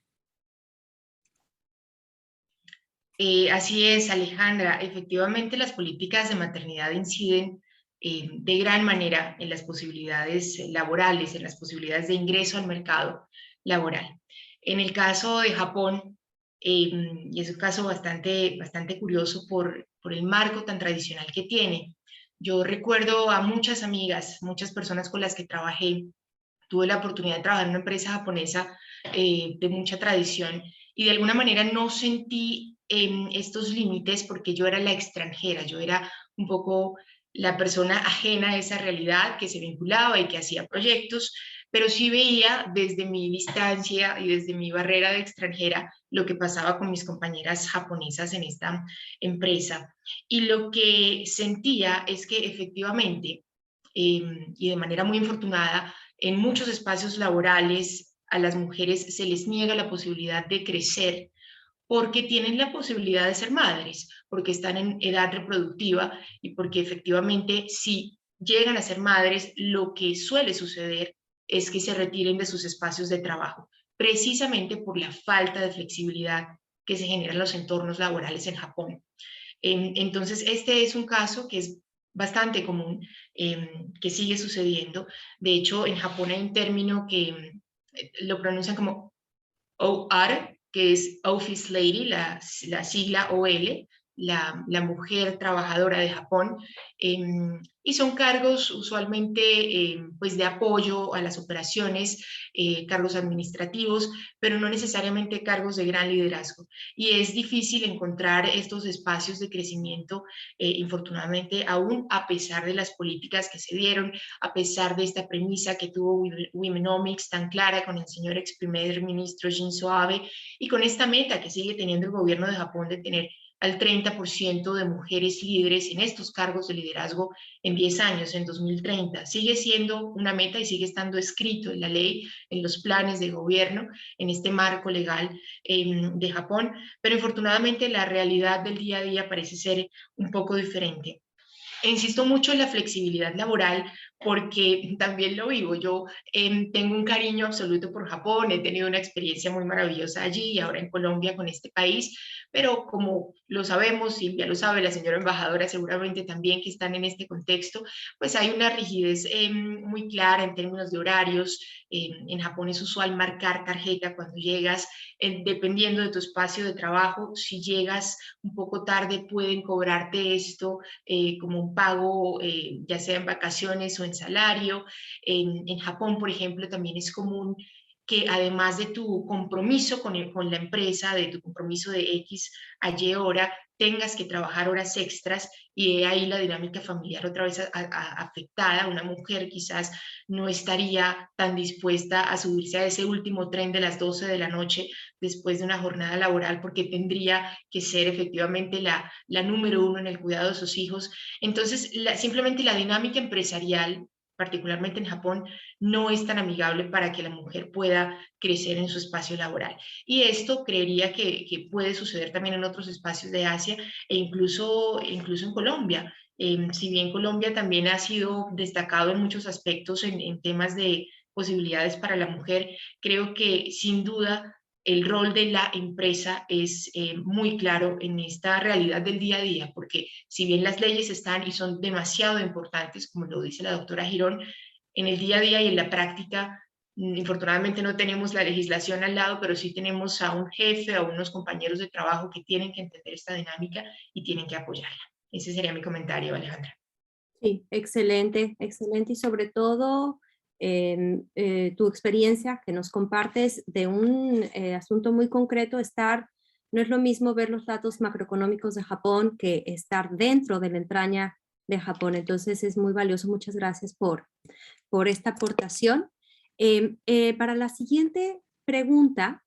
Así es, Alejandra. Efectivamente, las políticas de maternidad inciden de gran manera en las posibilidades laborales, en las posibilidades de ingreso al mercado laboral. En el caso de Japón, y es un caso bastante curioso por el marco tan tradicional que tiene. Yo recuerdo a muchas amigas, muchas personas con las que trabajé. Tuve la oportunidad de trabajar en una empresa japonesa de mucha tradición y de alguna manera no sentí estos límites porque yo era la extranjera, yo era un poco la persona ajena a esa realidad que se vinculaba y que hacía proyectos, pero sí veía desde mi distancia y desde mi barrera de extranjera lo que pasaba con mis compañeras japonesas en esta empresa. Y lo que sentía es que efectivamente, y de manera muy infortunada, en muchos espacios laborales a las mujeres se les niega la posibilidad de crecer porque tienen la posibilidad de ser madres, porque están en edad reproductiva y porque efectivamente si llegan a ser madres, lo que suele suceder es que se retiren de sus espacios de trabajo, precisamente por la falta de flexibilidad que se genera en los entornos laborales en Japón. Entonces, este es un caso que es bastante común, que sigue sucediendo. De hecho, en Japón hay un término que lo pronuncian como OR, que es Office Lady, la sigla OL, la mujer trabajadora de Japón, y son cargos usualmente pues de apoyo a las operaciones, cargos administrativos, pero no necesariamente cargos de gran liderazgo. Y es difícil encontrar estos espacios de crecimiento, infortunadamente, aún a pesar de las políticas que se dieron, a pesar de esta premisa que tuvo Womenomics tan clara con el señor ex primer ministro Shinzo Abe y con esta meta que sigue teniendo el gobierno de Japón de tener al 30% de mujeres líderes en estos cargos de liderazgo en 10 años, en 2030. Sigue siendo una meta y sigue estando escrito en la ley, en los planes de gobierno, en este marco legal de Japón, pero infortunadamente la realidad del día a día parece ser un poco diferente. Insisto mucho en la flexibilidad laboral porque también lo vivo. Yo tengo un cariño absoluto por Japón, he tenido una experiencia muy maravillosa allí y ahora en Colombia con este país, pero como lo sabemos, Silvia lo sabe, la señora embajadora seguramente también que están en este contexto, pues hay una rigidez muy clara en términos de horarios. En Japón es usual marcar tarjeta cuando llegas, dependiendo de tu espacio de trabajo. Si llegas un poco tarde pueden cobrarte esto como un pago, ya sea en vacaciones o en salario. En Japón, por ejemplo, también es común que además de tu compromiso con la empresa, de tu compromiso de X a Y hora, tengas que trabajar horas extras y ahí la dinámica familiar otra vez afectada. Una mujer quizás no estaría tan dispuesta a subirse a ese último tren de las 12 de la noche después de una jornada laboral porque tendría que ser efectivamente la número uno en el cuidado de sus hijos. Entonces, simplemente la dinámica empresarial, particularmente en Japón, no es tan amigable para que la mujer pueda crecer en su espacio laboral. Y esto creería que puede suceder también en otros espacios de Asia e incluso en Colombia. Si bien Colombia también ha sido destacado en muchos aspectos en temas de posibilidades para la mujer. Creo que sin duda el rol de la empresa es muy claro en esta realidad del día a día, porque si bien las leyes están y son demasiado importantes, como lo dice la doctora Girón, en el día a día y en la práctica, infortunadamente no tenemos la legislación al lado, pero sí tenemos a un jefe, a unos compañeros de trabajo que tienen que entender esta dinámica y tienen que apoyarla. Ese sería mi comentario, Alejandra.
Sí, excelente, excelente y sobre todo tu experiencia que nos compartes de un asunto muy concreto, no es lo mismo ver los datos macroeconómicos de Japón que estar dentro de la entraña de Japón. Entonces es muy valioso. Muchas gracias por esta aportación. Para la siguiente pregunta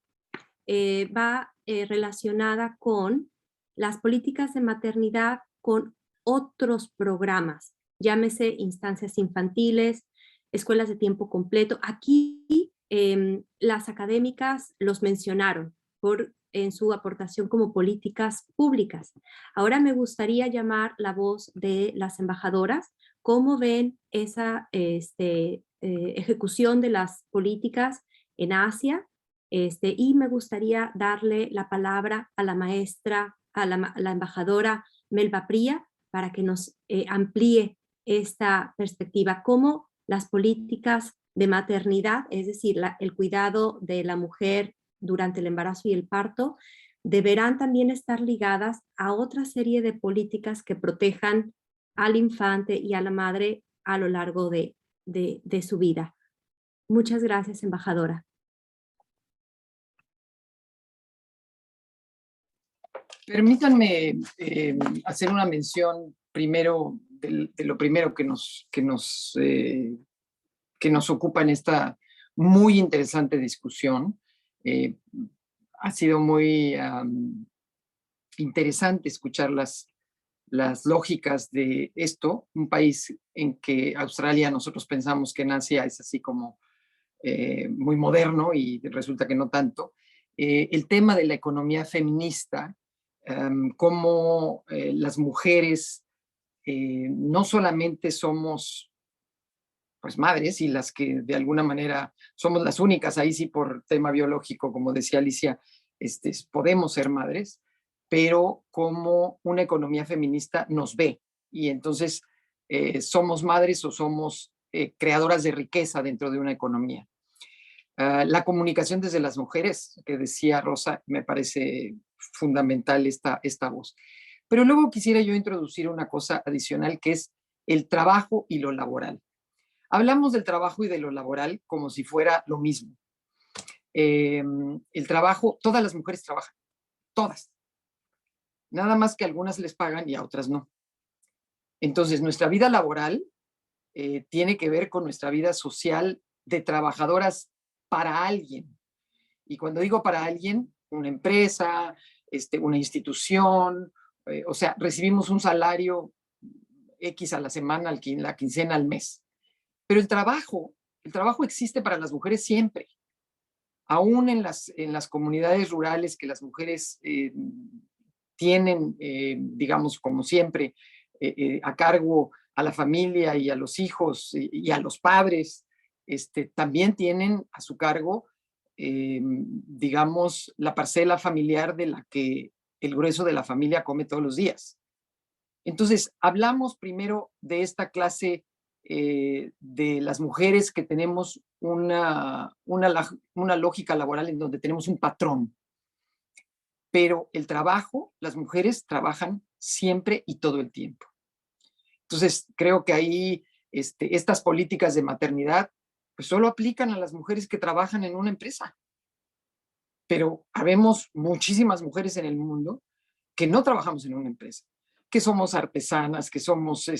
va relacionada con las políticas de maternidad con otros programas, llámese instancias infantiles, escuelas de tiempo completo. Aquí las académicas los mencionaron en su aportación como políticas públicas. Ahora me gustaría llamar la voz de las embajadoras. ¿Cómo ven esa ejecución de las políticas en Asia? Y me gustaría darle la palabra a la maestra, a la embajadora Melba Pría, para que nos amplíe esta perspectiva. ¿Cómo las políticas de maternidad, es decir, el cuidado de la mujer durante el embarazo y el parto, deberán también estar ligadas a otra serie de políticas que protejan al infante y a la madre a lo largo de su vida? Muchas gracias, embajadora.
Permítanme hacer una mención primero de lo primero que nos ocupa en esta muy interesante discusión. Ha sido muy interesante escuchar las lógicas de esto, un país en que Australia nosotros pensamos que en Asia es así como muy moderno y resulta que no tanto. El tema de la economía feminista, cómo las mujeres no solamente somos pues madres y las que de alguna manera somos las únicas, ahí sí por tema biológico, como decía Alicia, podemos ser madres, pero como una economía feminista nos ve y entonces somos madres o somos creadoras de riqueza dentro de una economía. La comunicación desde las mujeres, que decía Rosa, me parece fundamental esta voz. Pero luego quisiera yo introducir una cosa adicional que es el trabajo y lo laboral. Hablamos del trabajo y de lo laboral como si fuera lo mismo. El trabajo, todas las mujeres trabajan, todas. Nada más que a algunas les pagan y a otras no. Entonces, nuestra vida laboral tiene que ver con nuestra vida social de trabajadoras para alguien. Y cuando digo para alguien, una empresa, una institución, o sea, recibimos un salario X a la semana, la quincena al mes. Pero el trabajo existe para las mujeres siempre. Aún en las comunidades rurales que las mujeres tienen, digamos, como siempre, a cargo a la familia y a los hijos y a los padres, también tienen a su cargo, digamos, la parcela familiar de la que el grueso de la familia come todos los días. Entonces, hablamos primero de esta clase de las mujeres que tenemos una lógica laboral en donde tenemos un patrón. Pero el trabajo, las mujeres trabajan siempre y todo el tiempo. Entonces, creo que ahí estas políticas de maternidad pues solo aplican a las mujeres que trabajan en una empresa. Pero habemos muchísimas mujeres en el mundo que no trabajamos en una empresa, que somos artesanas, que somos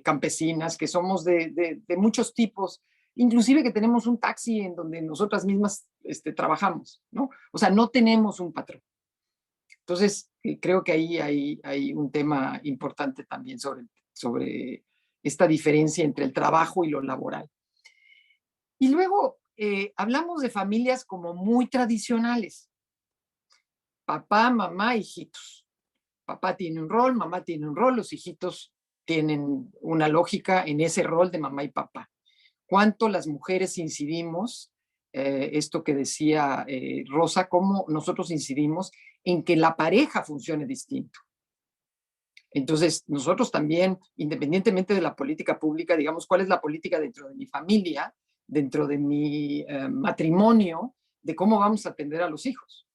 campesinas, que somos de muchos tipos, inclusive que tenemos un taxi en donde nosotras mismas trabajamos, ¿no? O sea, no tenemos un patrón. Entonces, creo que ahí hay un tema importante también sobre esta diferencia entre el trabajo y lo laboral. Y luego hablamos de familias como muy tradicionales. Papá, mamá, hijitos. Papá tiene un rol, mamá tiene un rol, los hijitos tienen una lógica en ese rol de mamá y papá. cuánto las mujeres incidimos, esto que decía Rosa, cómo nosotros incidimos en que la pareja funcione distinto. Entonces, nosotros también, independientemente de la política pública, digamos, cuál es la política dentro de mi familia, dentro de mi matrimonio, de cómo vamos a atender a los hijos.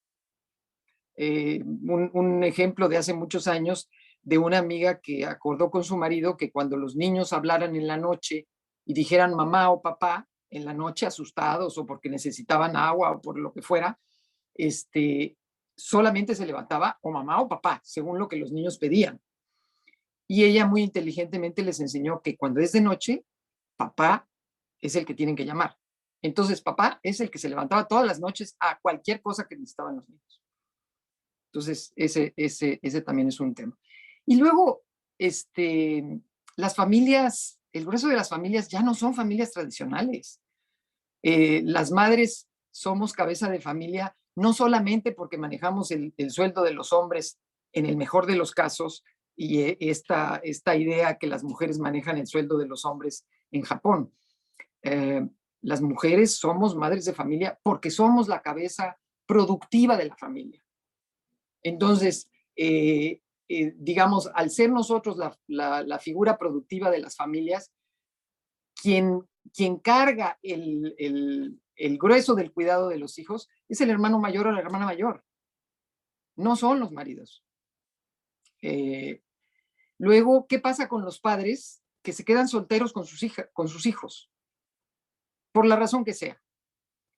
Un ejemplo de hace muchos años de una amiga que acordó con su marido que cuando los niños hablaran en la noche y dijeran mamá o papá, en la noche asustados o porque necesitaban agua o por lo que fuera, solamente se levantaba o mamá o papá, según lo que los niños pedían. Y ella muy inteligentemente les enseñó que cuando es de noche, papá es el que tienen que llamar. Entonces, papá es el que se levantaba todas las noches a cualquier cosa que necesitaban los niños. Entonces, ese también es un tema. Y luego, las familias, el grueso de las familias ya no son familias tradicionales. Las madres somos cabeza de familia, no solamente porque manejamos el sueldo de los hombres en el mejor de los casos, y esta idea que las mujeres manejan el sueldo de los hombres en Japón. Las mujeres somos madres de familia porque somos la cabeza productiva de la familia. Entonces, digamos, al ser nosotros la figura productiva de las familias, quien carga el grueso del cuidado de los hijos es el hermano mayor o la hermana mayor. No son los maridos. Luego, ¿qué pasa con los padres que se quedan solteros con sus hijos? Por la razón que sea.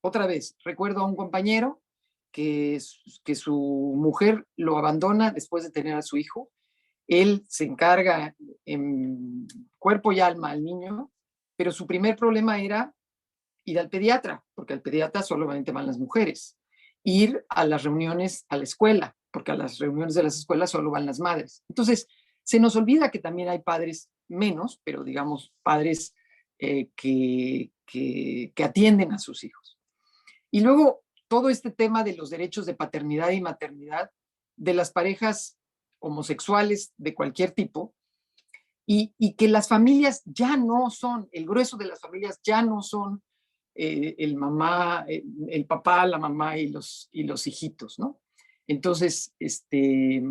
Otra vez, recuerdo a un compañero que su mujer lo abandona después de tener a su hijo. Él se encarga en cuerpo y alma al niño, pero su primer problema era ir al pediatra, porque al pediatra solamente van las mujeres. Ir a las reuniones a la escuela, porque a las reuniones de las escuelas solo van las madres. Entonces, se nos olvida que también hay padres menos, pero digamos padres que atienden a sus hijos. Y luego todo este tema de los derechos de paternidad y maternidad de las parejas homosexuales de cualquier tipo, y que las familias ya no son, el grueso de las familias ya no son el papá, la mamá y los hijitos, ¿no? Entonces, este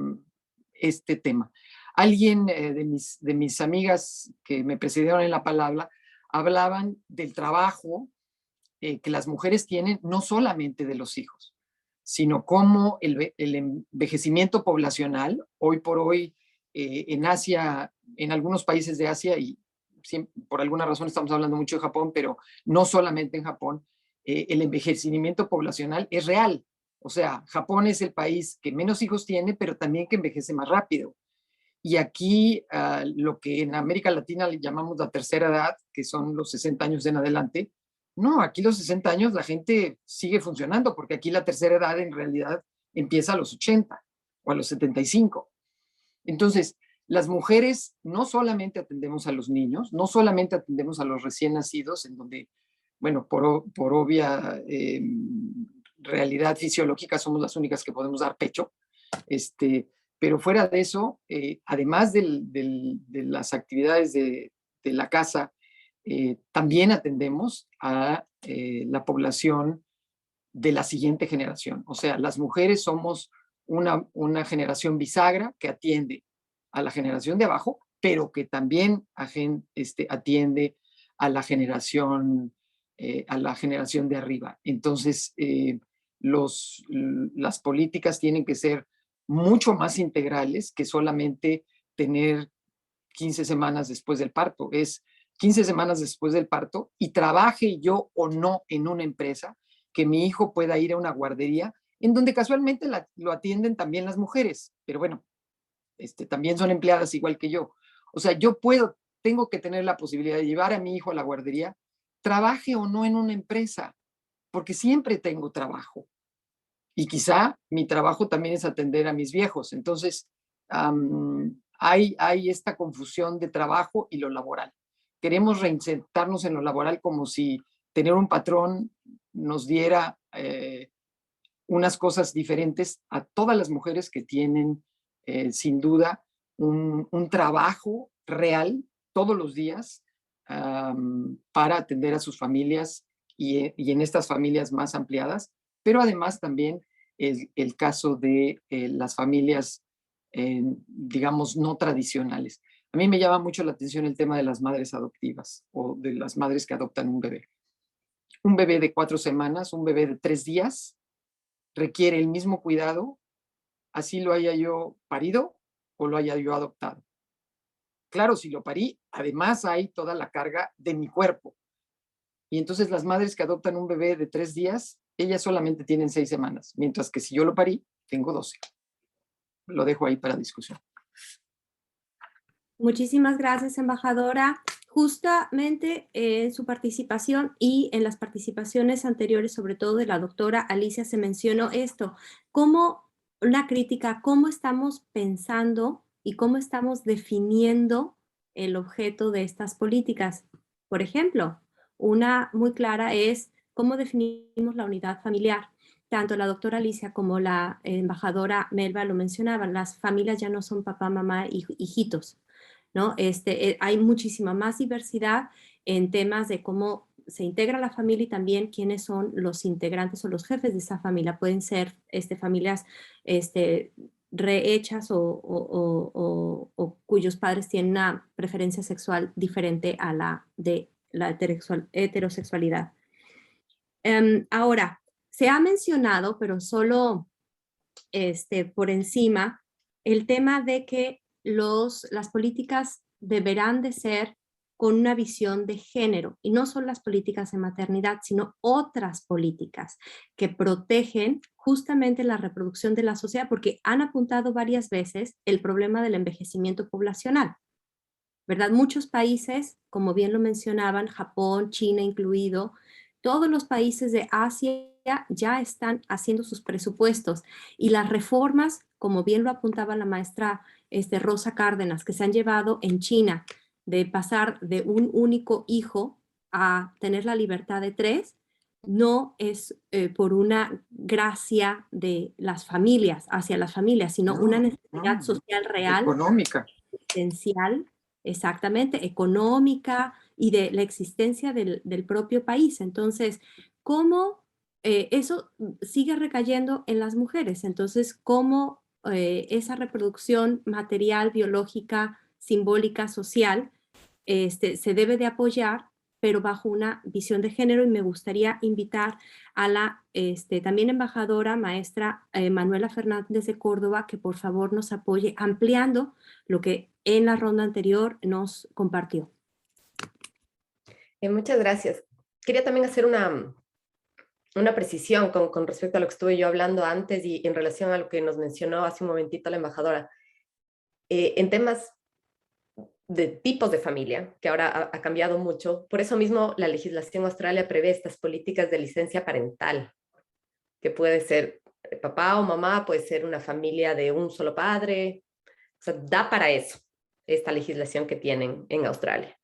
tema. Alguien de mis amigas que me precedieron en la palabra hablaban del trabajo que las mujeres tienen, no solamente de los hijos, sino como el envejecimiento poblacional, hoy por hoy en Asia, en algunos países de Asia, y por alguna razón estamos hablando mucho de Japón, pero no solamente en Japón, el envejecimiento poblacional es real. O sea, Japón es el país que menos hijos tiene, pero también que envejece más rápido. Y aquí lo que en América Latina le llamamos la tercera edad, que son los 60 años en adelante, no, aquí los 60 años la gente sigue funcionando, porque aquí la tercera edad en realidad empieza a los 80 o a los 75. Entonces, las mujeres no solamente atendemos a los niños, no solamente atendemos a los recién nacidos, en donde, bueno, por obvia realidad fisiológica somos las únicas que podemos dar pecho, pero fuera de eso, además de las actividades de la casa, también atendemos a la población de la siguiente generación. O sea, las mujeres somos una generación bisagra que atiende a la generación de abajo, pero que también atiende a la generación de arriba. Entonces, las políticas tienen que ser mucho más integrales que solamente tener 15 semanas después del parto. Es 15 semanas después del parto y trabaje yo o no en una empresa, que mi hijo pueda ir a una guardería en donde casualmente lo atienden también las mujeres, pero bueno, también son empleadas igual que yo. O sea, tengo que tener la posibilidad de llevar a mi hijo a la guardería, trabaje o no en una empresa, porque siempre tengo trabajo. Y quizá mi trabajo también es atender a mis viejos. Entonces, hay esta confusión de trabajo y lo laboral. Queremos reinsertarnos en lo laboral como si tener un patrón nos diera unas cosas diferentes a todas las mujeres que tienen, sin duda, un trabajo real todos los días para atender a sus familias y en estas familias más ampliadas, pero además también el caso de las familias, digamos, no tradicionales. A mí me llama mucho la atención el tema de las madres adoptivas o de las madres que adoptan un bebé. Un bebé de 4 semanas, un bebé de 3 días, requiere el mismo cuidado, así lo haya yo parido o lo haya yo adoptado. Claro, si lo parí, además hay toda la carga de mi cuerpo. Y entonces las madres que adoptan un bebé de 3 días, ellas solamente tienen 6 semanas, mientras que si yo lo parí, tengo 12. Lo dejo ahí para discusión.
Muchísimas gracias, embajadora. Justamente en su participación y en las participaciones anteriores, sobre todo de la doctora Alicia, se mencionó esto, como una crítica, cómo estamos pensando y cómo estamos definiendo el objeto de estas políticas. Por ejemplo, una muy clara es cómo definimos la unidad familiar. Tanto la doctora Alicia como la embajadora Melba lo mencionaban, las familias ya no son papá, mamá, hijitos, ¿no? Hay muchísima más diversidad en temas de cómo se integra la familia y también quiénes son los integrantes o los jefes de esa familia. Pueden ser familias rehechas o cuyos padres tienen una preferencia sexual diferente a la de la heterosexualidad. Ahora, se ha mencionado, pero solo por encima, el tema de que las políticas deberán de ser con una visión de género, y no son las políticas de maternidad, sino otras políticas que protegen justamente la reproducción de la sociedad, porque han apuntado varias veces el problema del envejecimiento poblacional, ¿verdad? Muchos países, como bien lo mencionaban, Japón, China incluido, todos los países de Asia ya están haciendo sus presupuestos y las reformas, como bien lo apuntaba la maestra Rosa Cárdenas, que se han llevado en China de pasar de un único hijo a tener la libertad de 3, no es por una gracia de las familias, hacia las familias, sino una necesidad social real,
económica,
esencial, exactamente, económica y de la existencia del propio país. Entonces, ¿cómo eso sigue recayendo en las mujeres? Entonces, ¿cómo esa reproducción material, biológica, simbólica, social, se debe de apoyar, pero bajo una visión de género? Y me gustaría invitar a la también embajadora, maestra Manuela Fernández de Córdoba, que por favor nos apoye ampliando lo que en la ronda anterior nos compartió.
Muchas gracias. Quería también hacer una precisión con respecto a lo que estuve yo hablando antes y en relación a lo que nos mencionó hace un momentito la embajadora. En temas de tipos de familia, que ahora ha cambiado mucho, por eso mismo la legislación australia prevé estas políticas de licencia parental, que puede ser papá o mamá, puede ser una familia de un solo padre, o sea, da para eso esta legislación que tienen en Australia.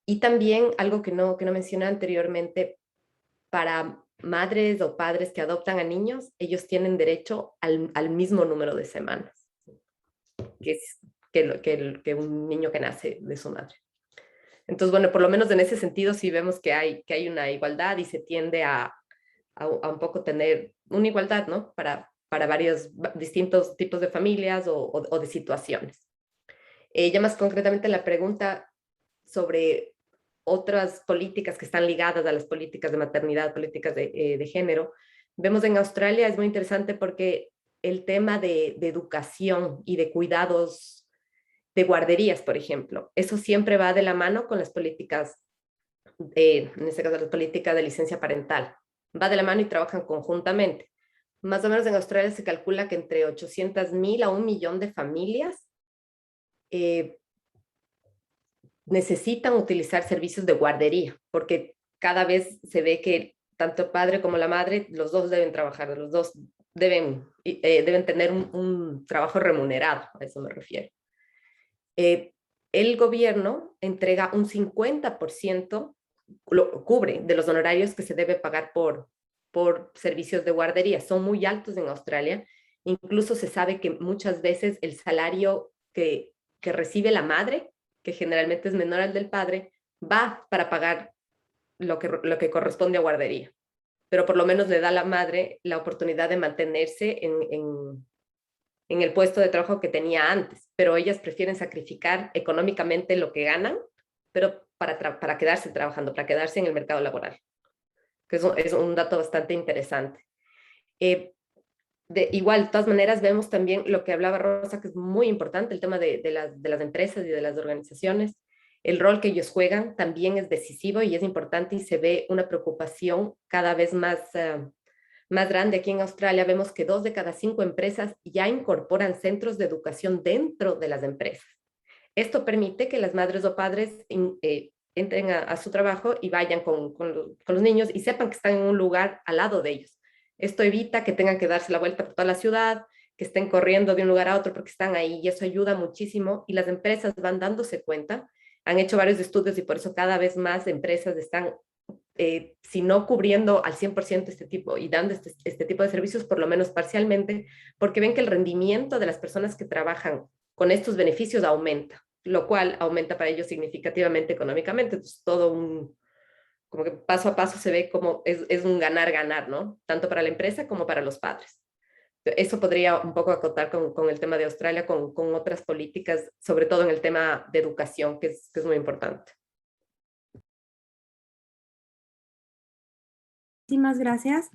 Y también algo que no mencioné anteriormente, para madres o padres que adoptan a niños, ellos tienen derecho al mismo número de semanas que un niño que nace de su madre. Entonces, bueno, por lo menos en ese sentido sí vemos que hay una igualdad y se tiende a un poco tener una igualdad, ¿no? Para varios distintos tipos de familias o de situaciones. Ya más concretamente la pregunta sobre otras políticas que están ligadas a las políticas de maternidad, políticas de género. Vemos en Australia, es muy interesante porque el tema de educación y de cuidados de guarderías, por ejemplo, eso siempre va de la mano con las políticas, en este caso las políticas de licencia parental. Va de la mano y trabajan conjuntamente. Más o menos en Australia se calcula que entre 800,000 a 1,000,000 de familias necesitan utilizar servicios de guardería, porque cada vez se ve que tanto el padre como la madre, los dos deben trabajar, los dos deben tener un trabajo remunerado, a eso me refiero. El gobierno entrega un 50%, lo cubre de los honorarios que se debe pagar por servicios de guardería. Son muy altos en Australia. Incluso se sabe que muchas veces el salario que recibe la madre, que generalmente es menor al del padre, va para pagar lo que corresponde a guardería, pero por lo menos le da a la madre la oportunidad de mantenerse en el puesto de trabajo que tenía antes, pero ellas prefieren sacrificar económicamente lo que ganan, pero para quedarse trabajando, para quedarse en el mercado laboral, que es un dato bastante interesante. Igual, de todas maneras, vemos también lo que hablaba Rosa, que es muy importante, el tema de las empresas y de las organizaciones. El rol que ellos juegan también es decisivo y es importante, y se ve una preocupación cada vez más grande. Aquí en Australia vemos que 2 de cada 5 empresas ya incorporan centros de educación dentro de las empresas. Esto permite que las madres o padres entren a su trabajo y vayan con los niños y sepan que están en un lugar al lado de ellos. Esto evita que tengan que darse la vuelta por toda la ciudad, que estén corriendo de un lugar a otro porque están ahí, y eso ayuda muchísimo, y las empresas van dándose cuenta. Han hecho varios estudios y por eso cada vez más empresas están, si no cubriendo al 100% este tipo y dando este tipo de servicios, por lo menos parcialmente, porque ven que el rendimiento de las personas que trabajan con estos beneficios aumenta, lo cual aumenta para ellos significativamente económicamente. Entonces, como que paso a paso se ve como es un ganar-ganar, ¿no? Tanto para la empresa como para los padres. Eso podría un poco acotar con el tema de Australia, con otras políticas, sobre todo en el tema de educación, que es muy importante.
Muchísimas gracias.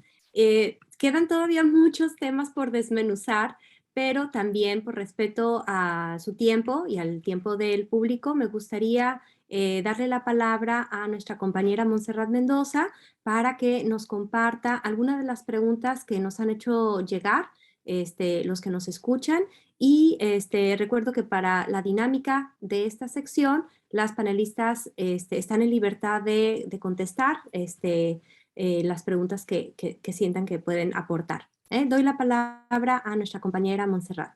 Quedan todavía muchos temas por desmenuzar, pero también por respeto a su tiempo y al tiempo del público, me gustaría darle la palabra a nuestra compañera Montserrat Mendoza para que nos comparta algunas de las preguntas que nos han hecho llegar los que nos escuchan. Y recuerdo que para la dinámica de esta sección, las panelistas están en libertad de contestar las preguntas que sientan que pueden aportar. Doy la palabra a nuestra compañera Montserrat.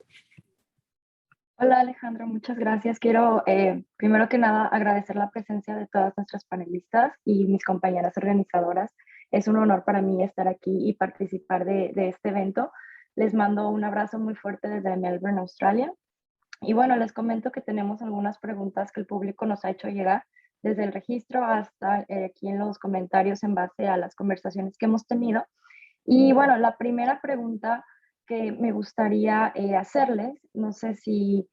Hola Alejandro, muchas gracias. Quiero primero que nada agradecer la presencia de todas nuestras panelistas y mis compañeras organizadoras. Es un honor para mí estar aquí y participar de este evento. Les mando un abrazo muy fuerte desde Melbourne, Australia. Y bueno, les comento que tenemos algunas preguntas que el público nos ha hecho llegar desde el registro hasta aquí en los comentarios en base a las conversaciones que hemos tenido. Y bueno, la primera pregunta que me gustaría hacerles, no sé si,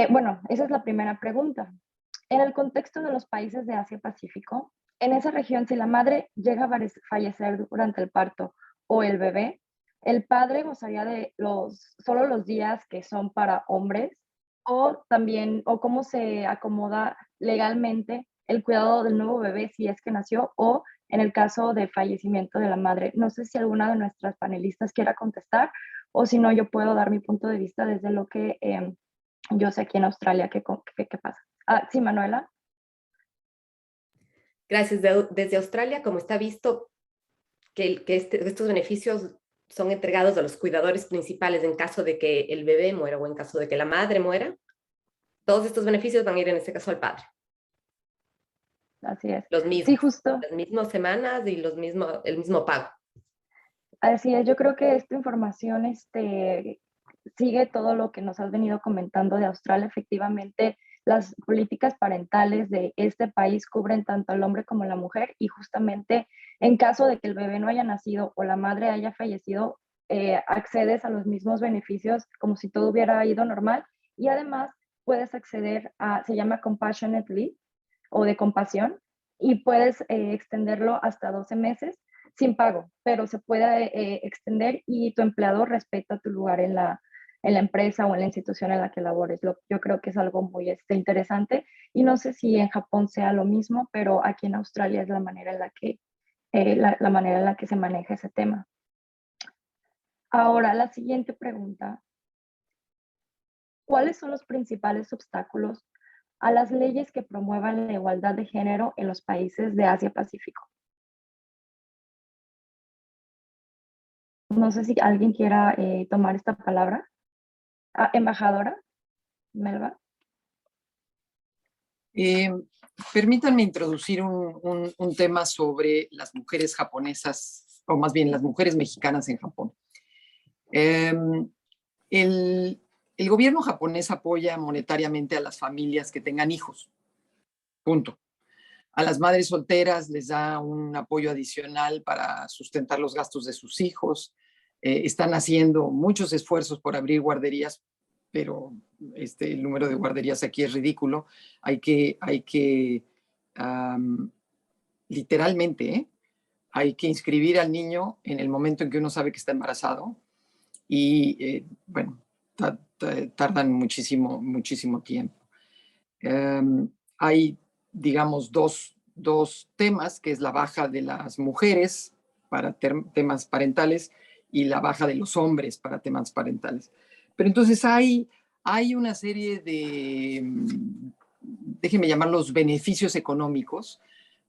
bueno, esa es la primera pregunta. En el contexto de los países de Asia-Pacífico, en esa región, si la madre llega a fallecer durante el parto o el bebé, el padre gozaría de solo los días que son para hombres, o también, o cómo se acomoda legalmente el cuidado del nuevo bebé si es que nació, o en el caso de fallecimiento de la madre. No sé si alguna de nuestras panelistas quiera contestar, o si no, yo puedo dar mi punto de vista desde lo que yo sé aquí en Australia qué pasa. Sí, Manuela.
Gracias. Desde Australia, como está visto, que estos beneficios son entregados a los cuidadores principales en caso de que el bebé muera o en caso de que la madre muera, todos estos beneficios van a ir en este caso al padre.
Así es.
Los mismos,
sí, justo.
Las mismas semanas y el mismo pago.
Así es, yo creo que esta información sigue todo lo que nos has venido comentando de Australia. Efectivamente, las políticas parentales de este país cubren tanto al hombre como a la mujer, y justamente en caso de que el bebé no haya nacido o la madre haya fallecido, accedes a los mismos beneficios como si todo hubiera ido normal, y además puedes acceder se llama Compassionate Leave o de compasión, y puedes extenderlo hasta 12 meses sin pago, pero se puede extender y tu empleador respeta tu lugar en la empresa o en la institución en la que labores. Yo creo que es algo muy interesante, y no sé si en Japón sea lo mismo, pero aquí en Australia es la manera en la que, la manera en la que se maneja ese tema. Ahora, la siguiente pregunta. ¿Cuáles son los principales obstáculos a las leyes que promuevan la igualdad de género en los países de Asia-Pacífico? No sé si alguien quiera tomar esta palabra. Embajadora Melba.
Permítanme introducir un tema sobre las mujeres japonesas, o más bien las mujeres mexicanas en Japón. El gobierno japonés apoya monetariamente a las familias que tengan hijos. Punto. A las madres solteras les da un apoyo adicional para sustentar los gastos de sus hijos. Están haciendo muchos esfuerzos por abrir guarderías, pero el número de guarderías aquí es ridículo. Hay que literalmente, hay que inscribir al niño en el momento en que uno sabe que está embarazado y, bueno, tardan muchísimo, muchísimo tiempo. Hay, digamos, dos temas, que es la baja de las mujeres para temas parentales y la baja de los hombres para temas parentales. Pero entonces hay una serie de, déjenme llamarlos beneficios económicos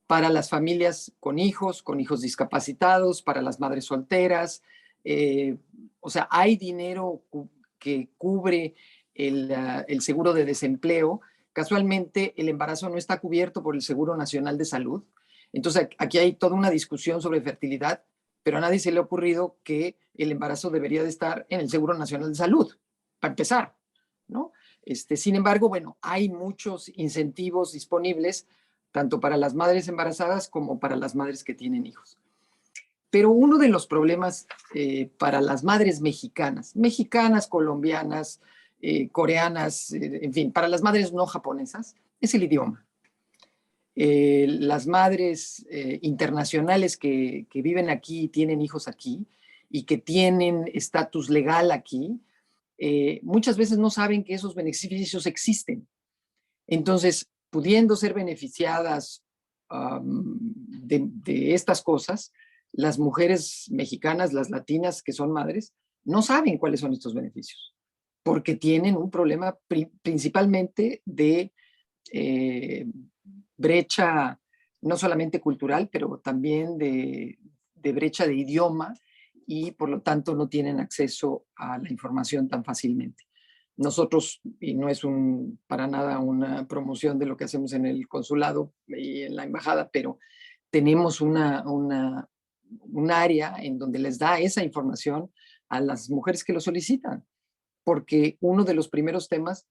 para las familias con hijos discapacitados, para las madres solteras. O sea, hay dinero que cubre el seguro de desempleo. Casualmente, el embarazo no está cubierto por el Seguro Nacional de Salud. Entonces, aquí hay toda una discusión sobre fertilidad, pero a nadie se le ha ocurrido que el embarazo debería de estar en el Seguro Nacional de Salud, para empezar, ¿no? Sin embargo, bueno, hay muchos incentivos disponibles, tanto para las madres embarazadas como para las madres que tienen hijos. Pero uno de los problemas para las madres mexicanas, colombianas, coreanas, en fin, para las madres no japonesas, es el idioma. Las madres internacionales que viven aquí, tienen hijos aquí y que tienen estatus legal aquí, muchas veces no saben que esos beneficios existen. Entonces, pudiendo ser beneficiadas de estas cosas, las mujeres mexicanas, las latinas que son madres, no saben cuáles son estos beneficios, porque tienen un problema principalmente de brecha, no solamente cultural, pero también de brecha de idioma, y por lo tanto no tienen acceso a la información tan fácilmente. Nosotros, y no es para nada una promoción de lo que hacemos en el consulado y en la embajada, pero tenemos un área en donde les da esa información a las mujeres que lo solicitan, porque uno de los primeros temas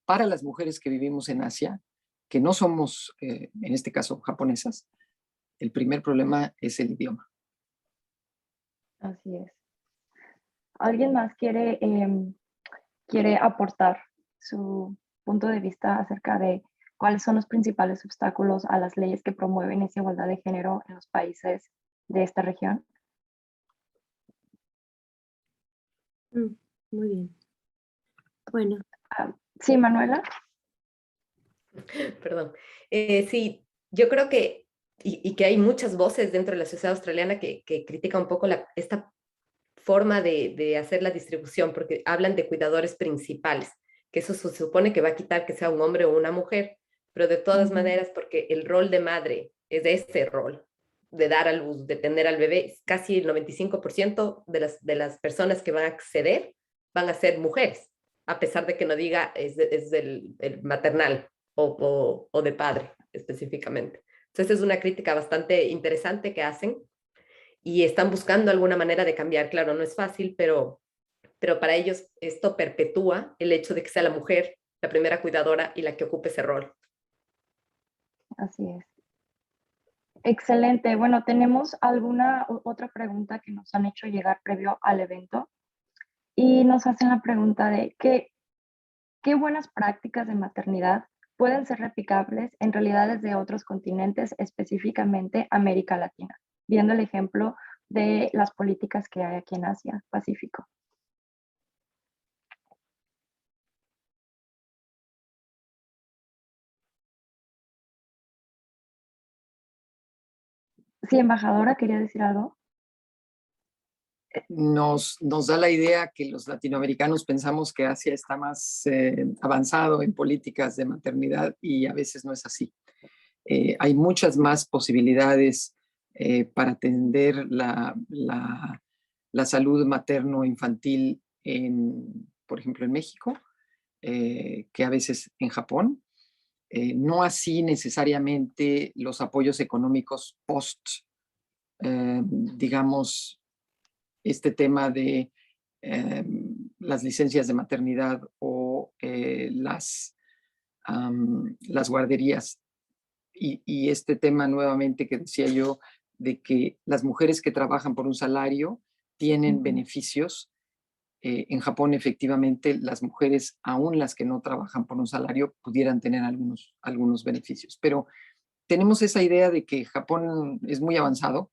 para las mujeres que vivimos en Asia, que no somos, en este caso, japonesas, el primer problema es el idioma.
Así es. ¿Alguien más quiere aportar su punto de vista acerca de cuáles son los principales obstáculos a las leyes que promueven esa igualdad de género en los países de esta región?
Muy bien. Bueno.
Sí, Manuela.
Perdón. Sí, yo creo que, y que hay muchas voces dentro de la sociedad australiana que critican un poco esta forma de hacer la distribución, porque hablan de cuidadores principales, que eso se supone que va a quitar que sea un hombre o una mujer, pero de todas maneras, porque el rol de madre es de ese rol, de dar a luz, de tener al bebé, casi el 95% de las personas que van a acceder van a ser mujeres, a pesar de que no diga es del maternal o de padre específicamente. Entonces es una crítica bastante interesante que hacen y están buscando alguna manera de cambiar. Claro, no es fácil, pero para ellos esto perpetúa el hecho de que sea la mujer la primera cuidadora y la que ocupe ese rol.
Así es. Excelente. Bueno, ¿tenemos alguna otra pregunta que nos han hecho llegar previo al evento? Y nos hacen la pregunta de ¿qué buenas prácticas de maternidad pueden ser replicables en realidades de otros continentes, específicamente América Latina? Viendo el ejemplo de las políticas que hay aquí en Asia Pacífico. Sí, embajadora, ¿quería decir algo?
Nos da la idea que los latinoamericanos pensamos que Asia está más avanzado en políticas de maternidad y a veces no es así. Hay muchas más posibilidades para atender la salud materno-infantil, por ejemplo, en México, que a veces en Japón. No así necesariamente los apoyos económicos post, digamos, este tema de las licencias de maternidad o las guarderías. y este tema nuevamente que decía yo, de que las mujeres que trabajan por un salario tienen beneficios. En Japón, efectivamente, las mujeres, aún las que no trabajan por un salario, pudieran tener algunos beneficios. Pero tenemos esa idea de que Japón es muy avanzado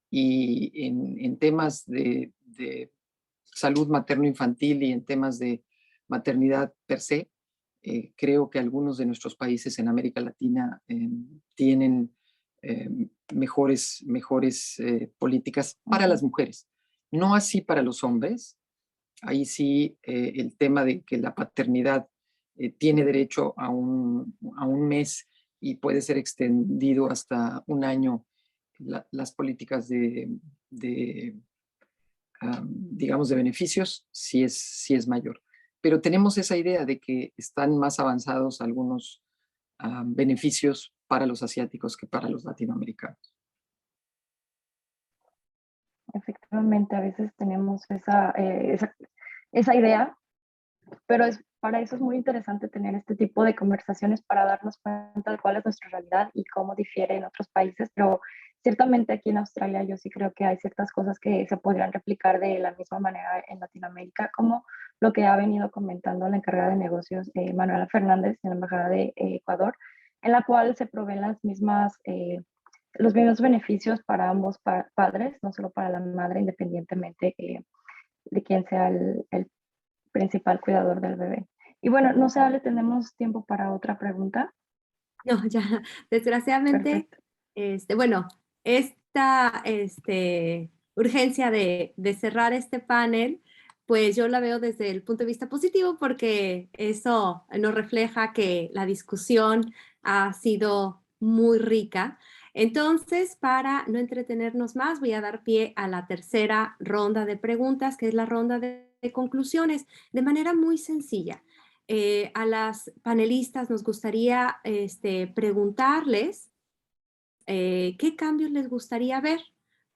y en temas de salud materno-infantil y en temas de maternidad per se, creo que algunos de nuestros países en América Latina tienen mejores políticas para las mujeres. No así para los hombres. Ahí sí, el tema de que la paternidad tiene derecho a un mes y puede ser extendido hasta un año, las políticas digamos, de beneficios, sí es mayor. Pero tenemos esa idea de que están más avanzados algunos beneficios para los asiáticos que para los latinoamericanos.
Efectivamente, a veces tenemos esa idea, pero para eso es muy interesante tener este tipo de conversaciones para darnos cuenta de cuál es nuestra realidad y cómo difiere en otros países, pero ciertamente aquí en Australia yo sí creo que hay ciertas cosas que se podrían replicar de la misma manera en Latinoamérica, como lo que ha venido comentando la encargada de negocios Manuela Fernández en la Embajada de Ecuador, en la cual se proveen los mismos beneficios para ambos padres, no solo para la madre, independientemente de quién sea el principal cuidador del bebé. Y bueno, no sé, Ale, ¿tenemos tiempo para otra pregunta?
No, ya, desgraciadamente,
Perfecto.
bueno, esta urgencia de cerrar este panel, pues yo la veo desde el punto de vista positivo porque eso nos refleja que la discusión ha sido muy rica. Entonces, para no entretenernos más, voy a dar pie a la tercera ronda de preguntas, que es la ronda de conclusiones, de manera muy sencilla. A las panelistas nos gustaría preguntarles qué cambios les gustaría ver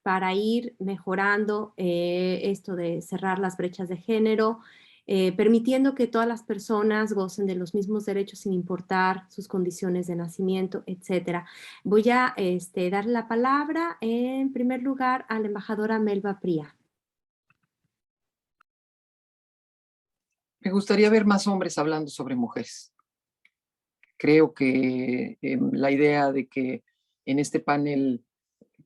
para ir mejorando esto de cerrar las brechas de género, permitiendo que todas las personas gocen de los mismos derechos sin importar sus condiciones de nacimiento, etc. Voy a darle la palabra en primer lugar a la embajadora Melba Pría.
Me gustaría ver más hombres hablando sobre mujeres. Creo que la idea de que en este panel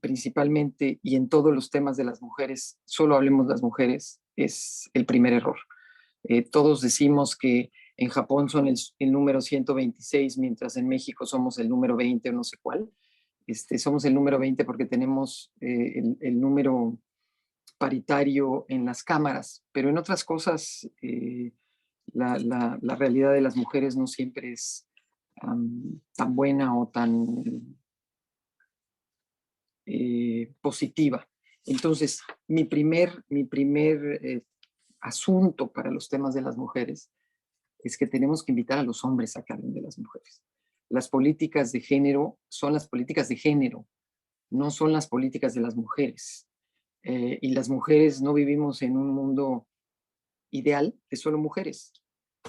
principalmente y en todos los temas de las mujeres, solo hablemos las mujeres, es el primer error. Todos decimos que en Japón son el número 126, mientras en México somos el número 20 o no sé cuál. Somos el número 20 porque tenemos el número paritario en las cámaras, pero en otras cosas la realidad de las mujeres no siempre es tan buena o tan positiva. Entonces, mi primer asunto para los temas de las mujeres es que tenemos que invitar a los hombres a que hablen de las mujeres. Las políticas de género son las políticas de género, no son las políticas de las mujeres. Y las mujeres no vivimos en un mundo ideal de solo mujeres.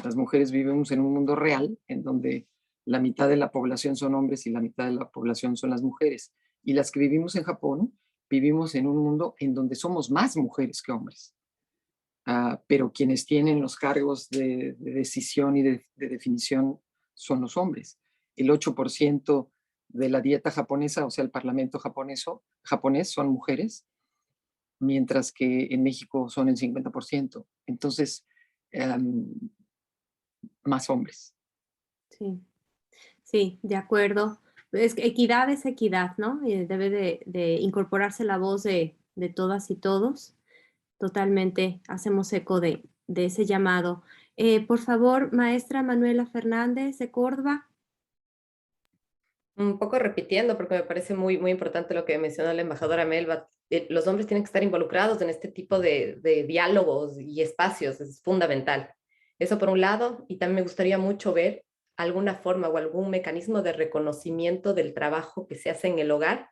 Las mujeres vivimos en un mundo real en donde la mitad de la población son hombres y la mitad de la población son las mujeres. Y las que vivimos en Japón, vivimos en un mundo en donde somos más mujeres que hombres. Pero quienes tienen los cargos de decisión y de definición son los hombres. El 8% de la dieta japonesa, o sea, el parlamento japonés son mujeres, mientras que en México son el 50%. Entonces, más hombres.
Sí, sí, de acuerdo. Equidad es equidad, ¿no? Debe de incorporarse la voz de todas y todos. Totalmente, hacemos eco de ese llamado. Por favor, maestra Manuela Fernández de Córdoba.
Un poco repitiendo, porque me parece muy, muy importante lo que mencionó la embajadora Melba. Los hombres tienen que estar involucrados en este tipo de diálogos y espacios, es fundamental. Eso por un lado, y también me gustaría mucho ver alguna forma o algún mecanismo de reconocimiento del trabajo que se hace en el hogar,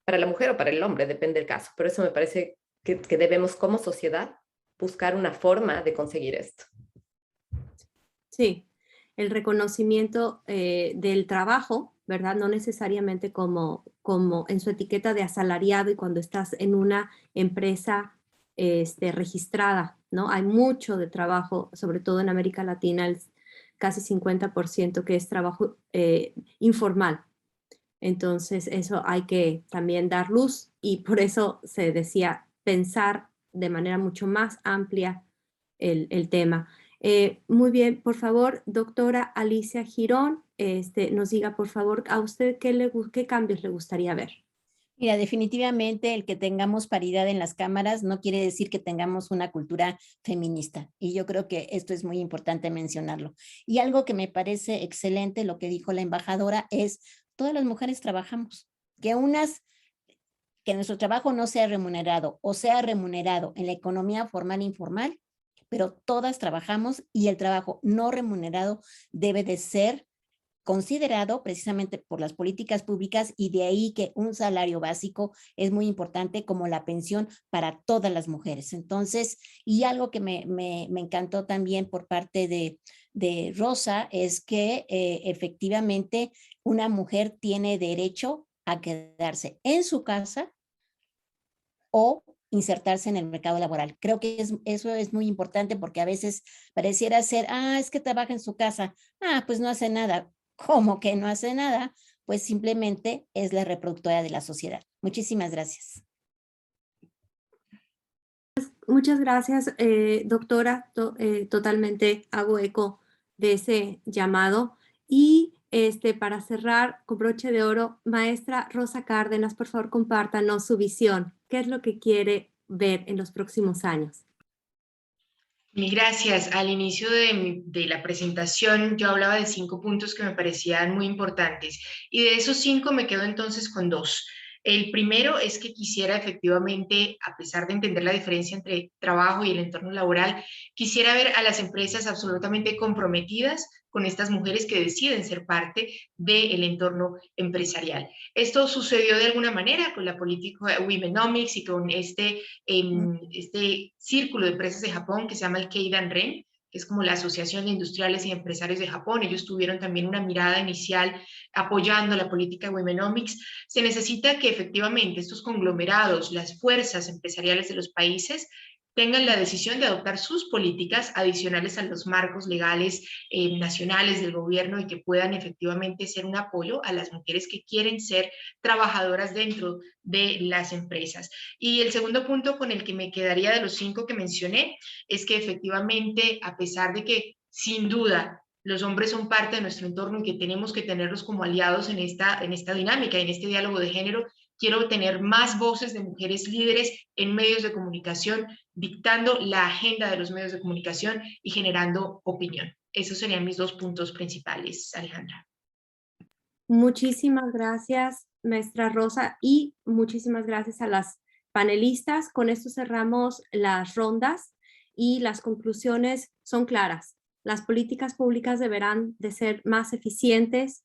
para la mujer o para el hombre, depende del caso. Pero eso me parece que debemos como sociedad buscar una forma de conseguir esto.
Sí, el reconocimiento del trabajo ¿verdad? No necesariamente como en su etiqueta de asalariado y cuando estás en una empresa registrada, ¿no? Hay mucho de trabajo, sobre todo en América Latina, casi 50% que es trabajo informal. Entonces, eso hay que también dar luz y por eso se decía pensar de manera mucho más amplia el tema. Muy bien, por favor, doctora Alicia Girón, nos diga, por favor, a usted qué cambios le gustaría ver.
Mira, definitivamente el que tengamos paridad en las cámaras no quiere decir que tengamos una cultura feminista. Y yo creo que esto es muy importante mencionarlo. Y algo que me parece excelente, lo que dijo la embajadora, es todas las mujeres trabajamos. Que nuestro trabajo no sea remunerado o sea remunerado en la economía formal e informal, pero todas trabajamos y el trabajo no remunerado debe de ser considerado precisamente por las políticas públicas y de ahí que un salario básico es muy importante como la pensión para todas las mujeres. Entonces, y algo que me encantó también por parte de Rosa es que efectivamente una mujer tiene derecho a quedarse en su casa o insertarse en el mercado laboral. Creo que eso es muy importante porque a veces pareciera ser, es que trabaja en su casa, pues no hace nada. ¿Cómo que no hace nada? Pues simplemente es la reproductora de la sociedad. Muchísimas gracias.
Muchas gracias, doctora. Totalmente hago eco de ese llamado. Y para cerrar con broche de oro, maestra Rosa Cárdenas, por favor, compártanos su visión. ¿Qué es lo que quiere ver en los próximos años?
Mil gracias. Al inicio de la presentación yo hablaba de 5 puntos que me parecían muy importantes y de esos 5 me quedo entonces con 2. El primero es que quisiera efectivamente, a pesar de entender la diferencia entre trabajo y el entorno laboral, quisiera ver a las empresas absolutamente comprometidas con estas mujeres que deciden ser parte del entorno empresarial. Esto sucedió de alguna manera con la política Womenomics y con este círculo de empresas de Japón que se llama el Keidanren, que es como la Asociación de Industriales y Empresarios de Japón. Ellos tuvieron también una mirada inicial apoyando la política Womenomics. Se necesita que efectivamente estos conglomerados, las fuerzas empresariales de los países, tengan la decisión de adoptar sus políticas adicionales a los marcos legales nacionales del gobierno y que puedan efectivamente ser un apoyo a las mujeres que quieren ser trabajadoras dentro de las empresas. Y el segundo punto con el que me quedaría de los 5 que mencioné es que efectivamente, a pesar de que sin duda los hombres son parte de nuestro entorno y que tenemos que tenerlos como aliados en esta dinámica, en este diálogo de género, quiero tener más voces de mujeres líderes en medios de comunicación, dictando la agenda de los medios de comunicación y generando opinión. Esos serían mis 2 puntos principales, Alejandra.
Muchísimas gracias, maestra Rosa, y muchísimas gracias a las panelistas. Con esto cerramos las rondas y las conclusiones son claras. Las políticas públicas deberán de ser más eficientes.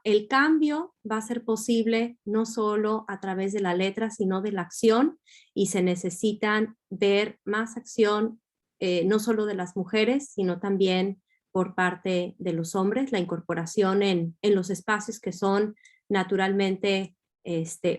El cambio va a ser posible no solo a través de la letra, sino de la acción, y se necesitan ver más acción, no solo de las mujeres, sino también por parte de los hombres, la incorporación en los espacios que son naturalmente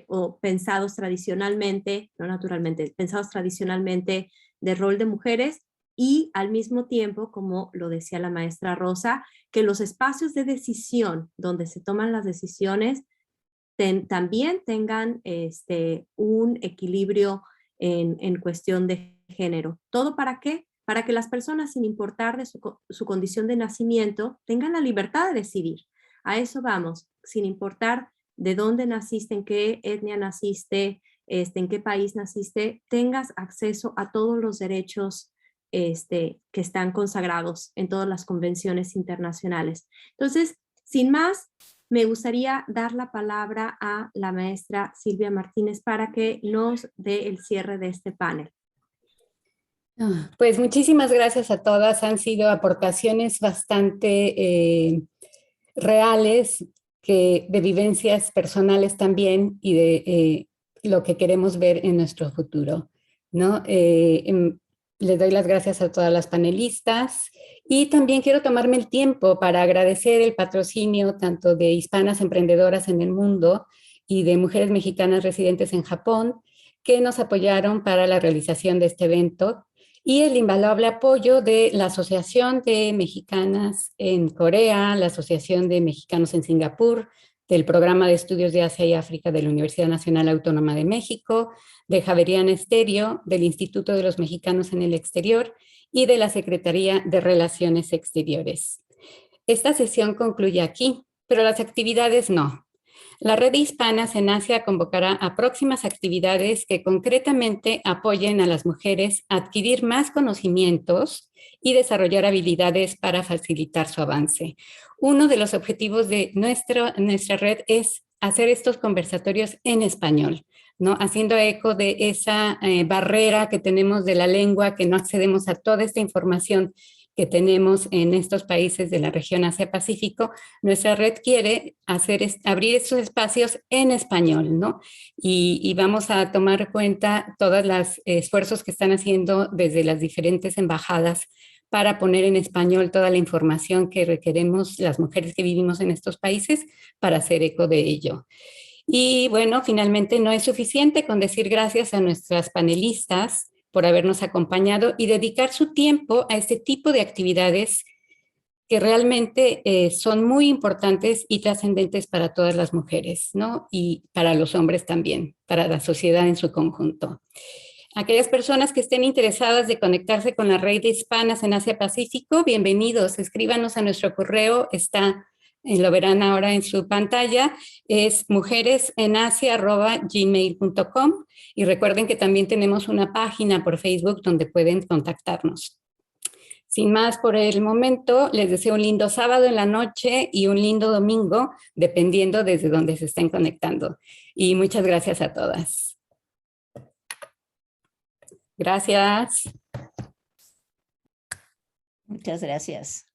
o pensados tradicionalmente, no naturalmente, pensados tradicionalmente de rol de mujeres, y al mismo tiempo, como lo decía la maestra Rosa, que los espacios de decisión donde se toman las decisiones también tengan un equilibrio en cuestión de género. ¿Todo para qué? Para que las personas, sin importar de su condición de nacimiento, tengan la libertad de decidir. A eso vamos, sin importar de dónde naciste, en qué etnia naciste, en qué país naciste, tengas acceso a todos los derechos que están consagrados en todas las convenciones internacionales. Entonces, sin más, me gustaría dar la palabra a la maestra Silvia Martínez para que nos dé el cierre de este panel.
Pues muchísimas gracias a todas. Han sido aportaciones bastante reales, de vivencias personales también y de lo que queremos ver en nuestro futuro, ¿no? Les doy las gracias a todas las panelistas Y también quiero tomarme el tiempo para agradecer el patrocinio tanto de Hispanas Emprendedoras en el Mundo y de Mujeres Mexicanas Residentes en Japón, que nos apoyaron para la realización de este evento, y el invaluable apoyo de la Asociación de Mexicanas en Corea, la Asociación de Mexicanos en Singapur, del Programa de Estudios de Asia y África de la Universidad Nacional Autónoma de México, de Javeriana Estéreo, del Instituto de los Mexicanos en el Exterior y de la Secretaría de Relaciones Exteriores. Esta sesión concluye aquí, pero las actividades no. La Red de Hispanas en Asia convocará a próximas actividades que concretamente apoyen a las mujeres a adquirir más conocimientos y desarrollar habilidades para facilitar su avance. Uno de los objetivos de nuestra red es hacer estos conversatorios en español, ¿no? Haciendo eco de esa barrera que tenemos de la lengua, que no accedemos a toda esta información que tenemos en estos países de la región Asia-Pacífico. Nuestra red quiere abrir estos espacios en español, ¿no? Y vamos a tomar cuenta todos los esfuerzos que están haciendo desde las diferentes embajadas para poner en español toda la información que requeremos las mujeres que vivimos en estos países para hacer eco de ello. Y bueno, finalmente no es suficiente con decir gracias a nuestras panelistas por habernos acompañado y dedicar su tiempo a este tipo de actividades que realmente son muy importantes y trascendentes para todas las mujeres, ¿no? Y para los hombres también, para la sociedad en su conjunto. Aquellas personas que estén interesadas de conectarse con la red de hispanas en Asia-Pacífico, bienvenidos, escríbanos a nuestro correo, lo verán ahora en su pantalla, es mujeresenasia@gmail.com, y recuerden que también tenemos una página por Facebook donde pueden contactarnos. Sin más por el momento, les deseo un lindo sábado en la noche y un lindo domingo, dependiendo desde donde se estén conectando. Y muchas gracias a todas. Gracias.
Muchas gracias.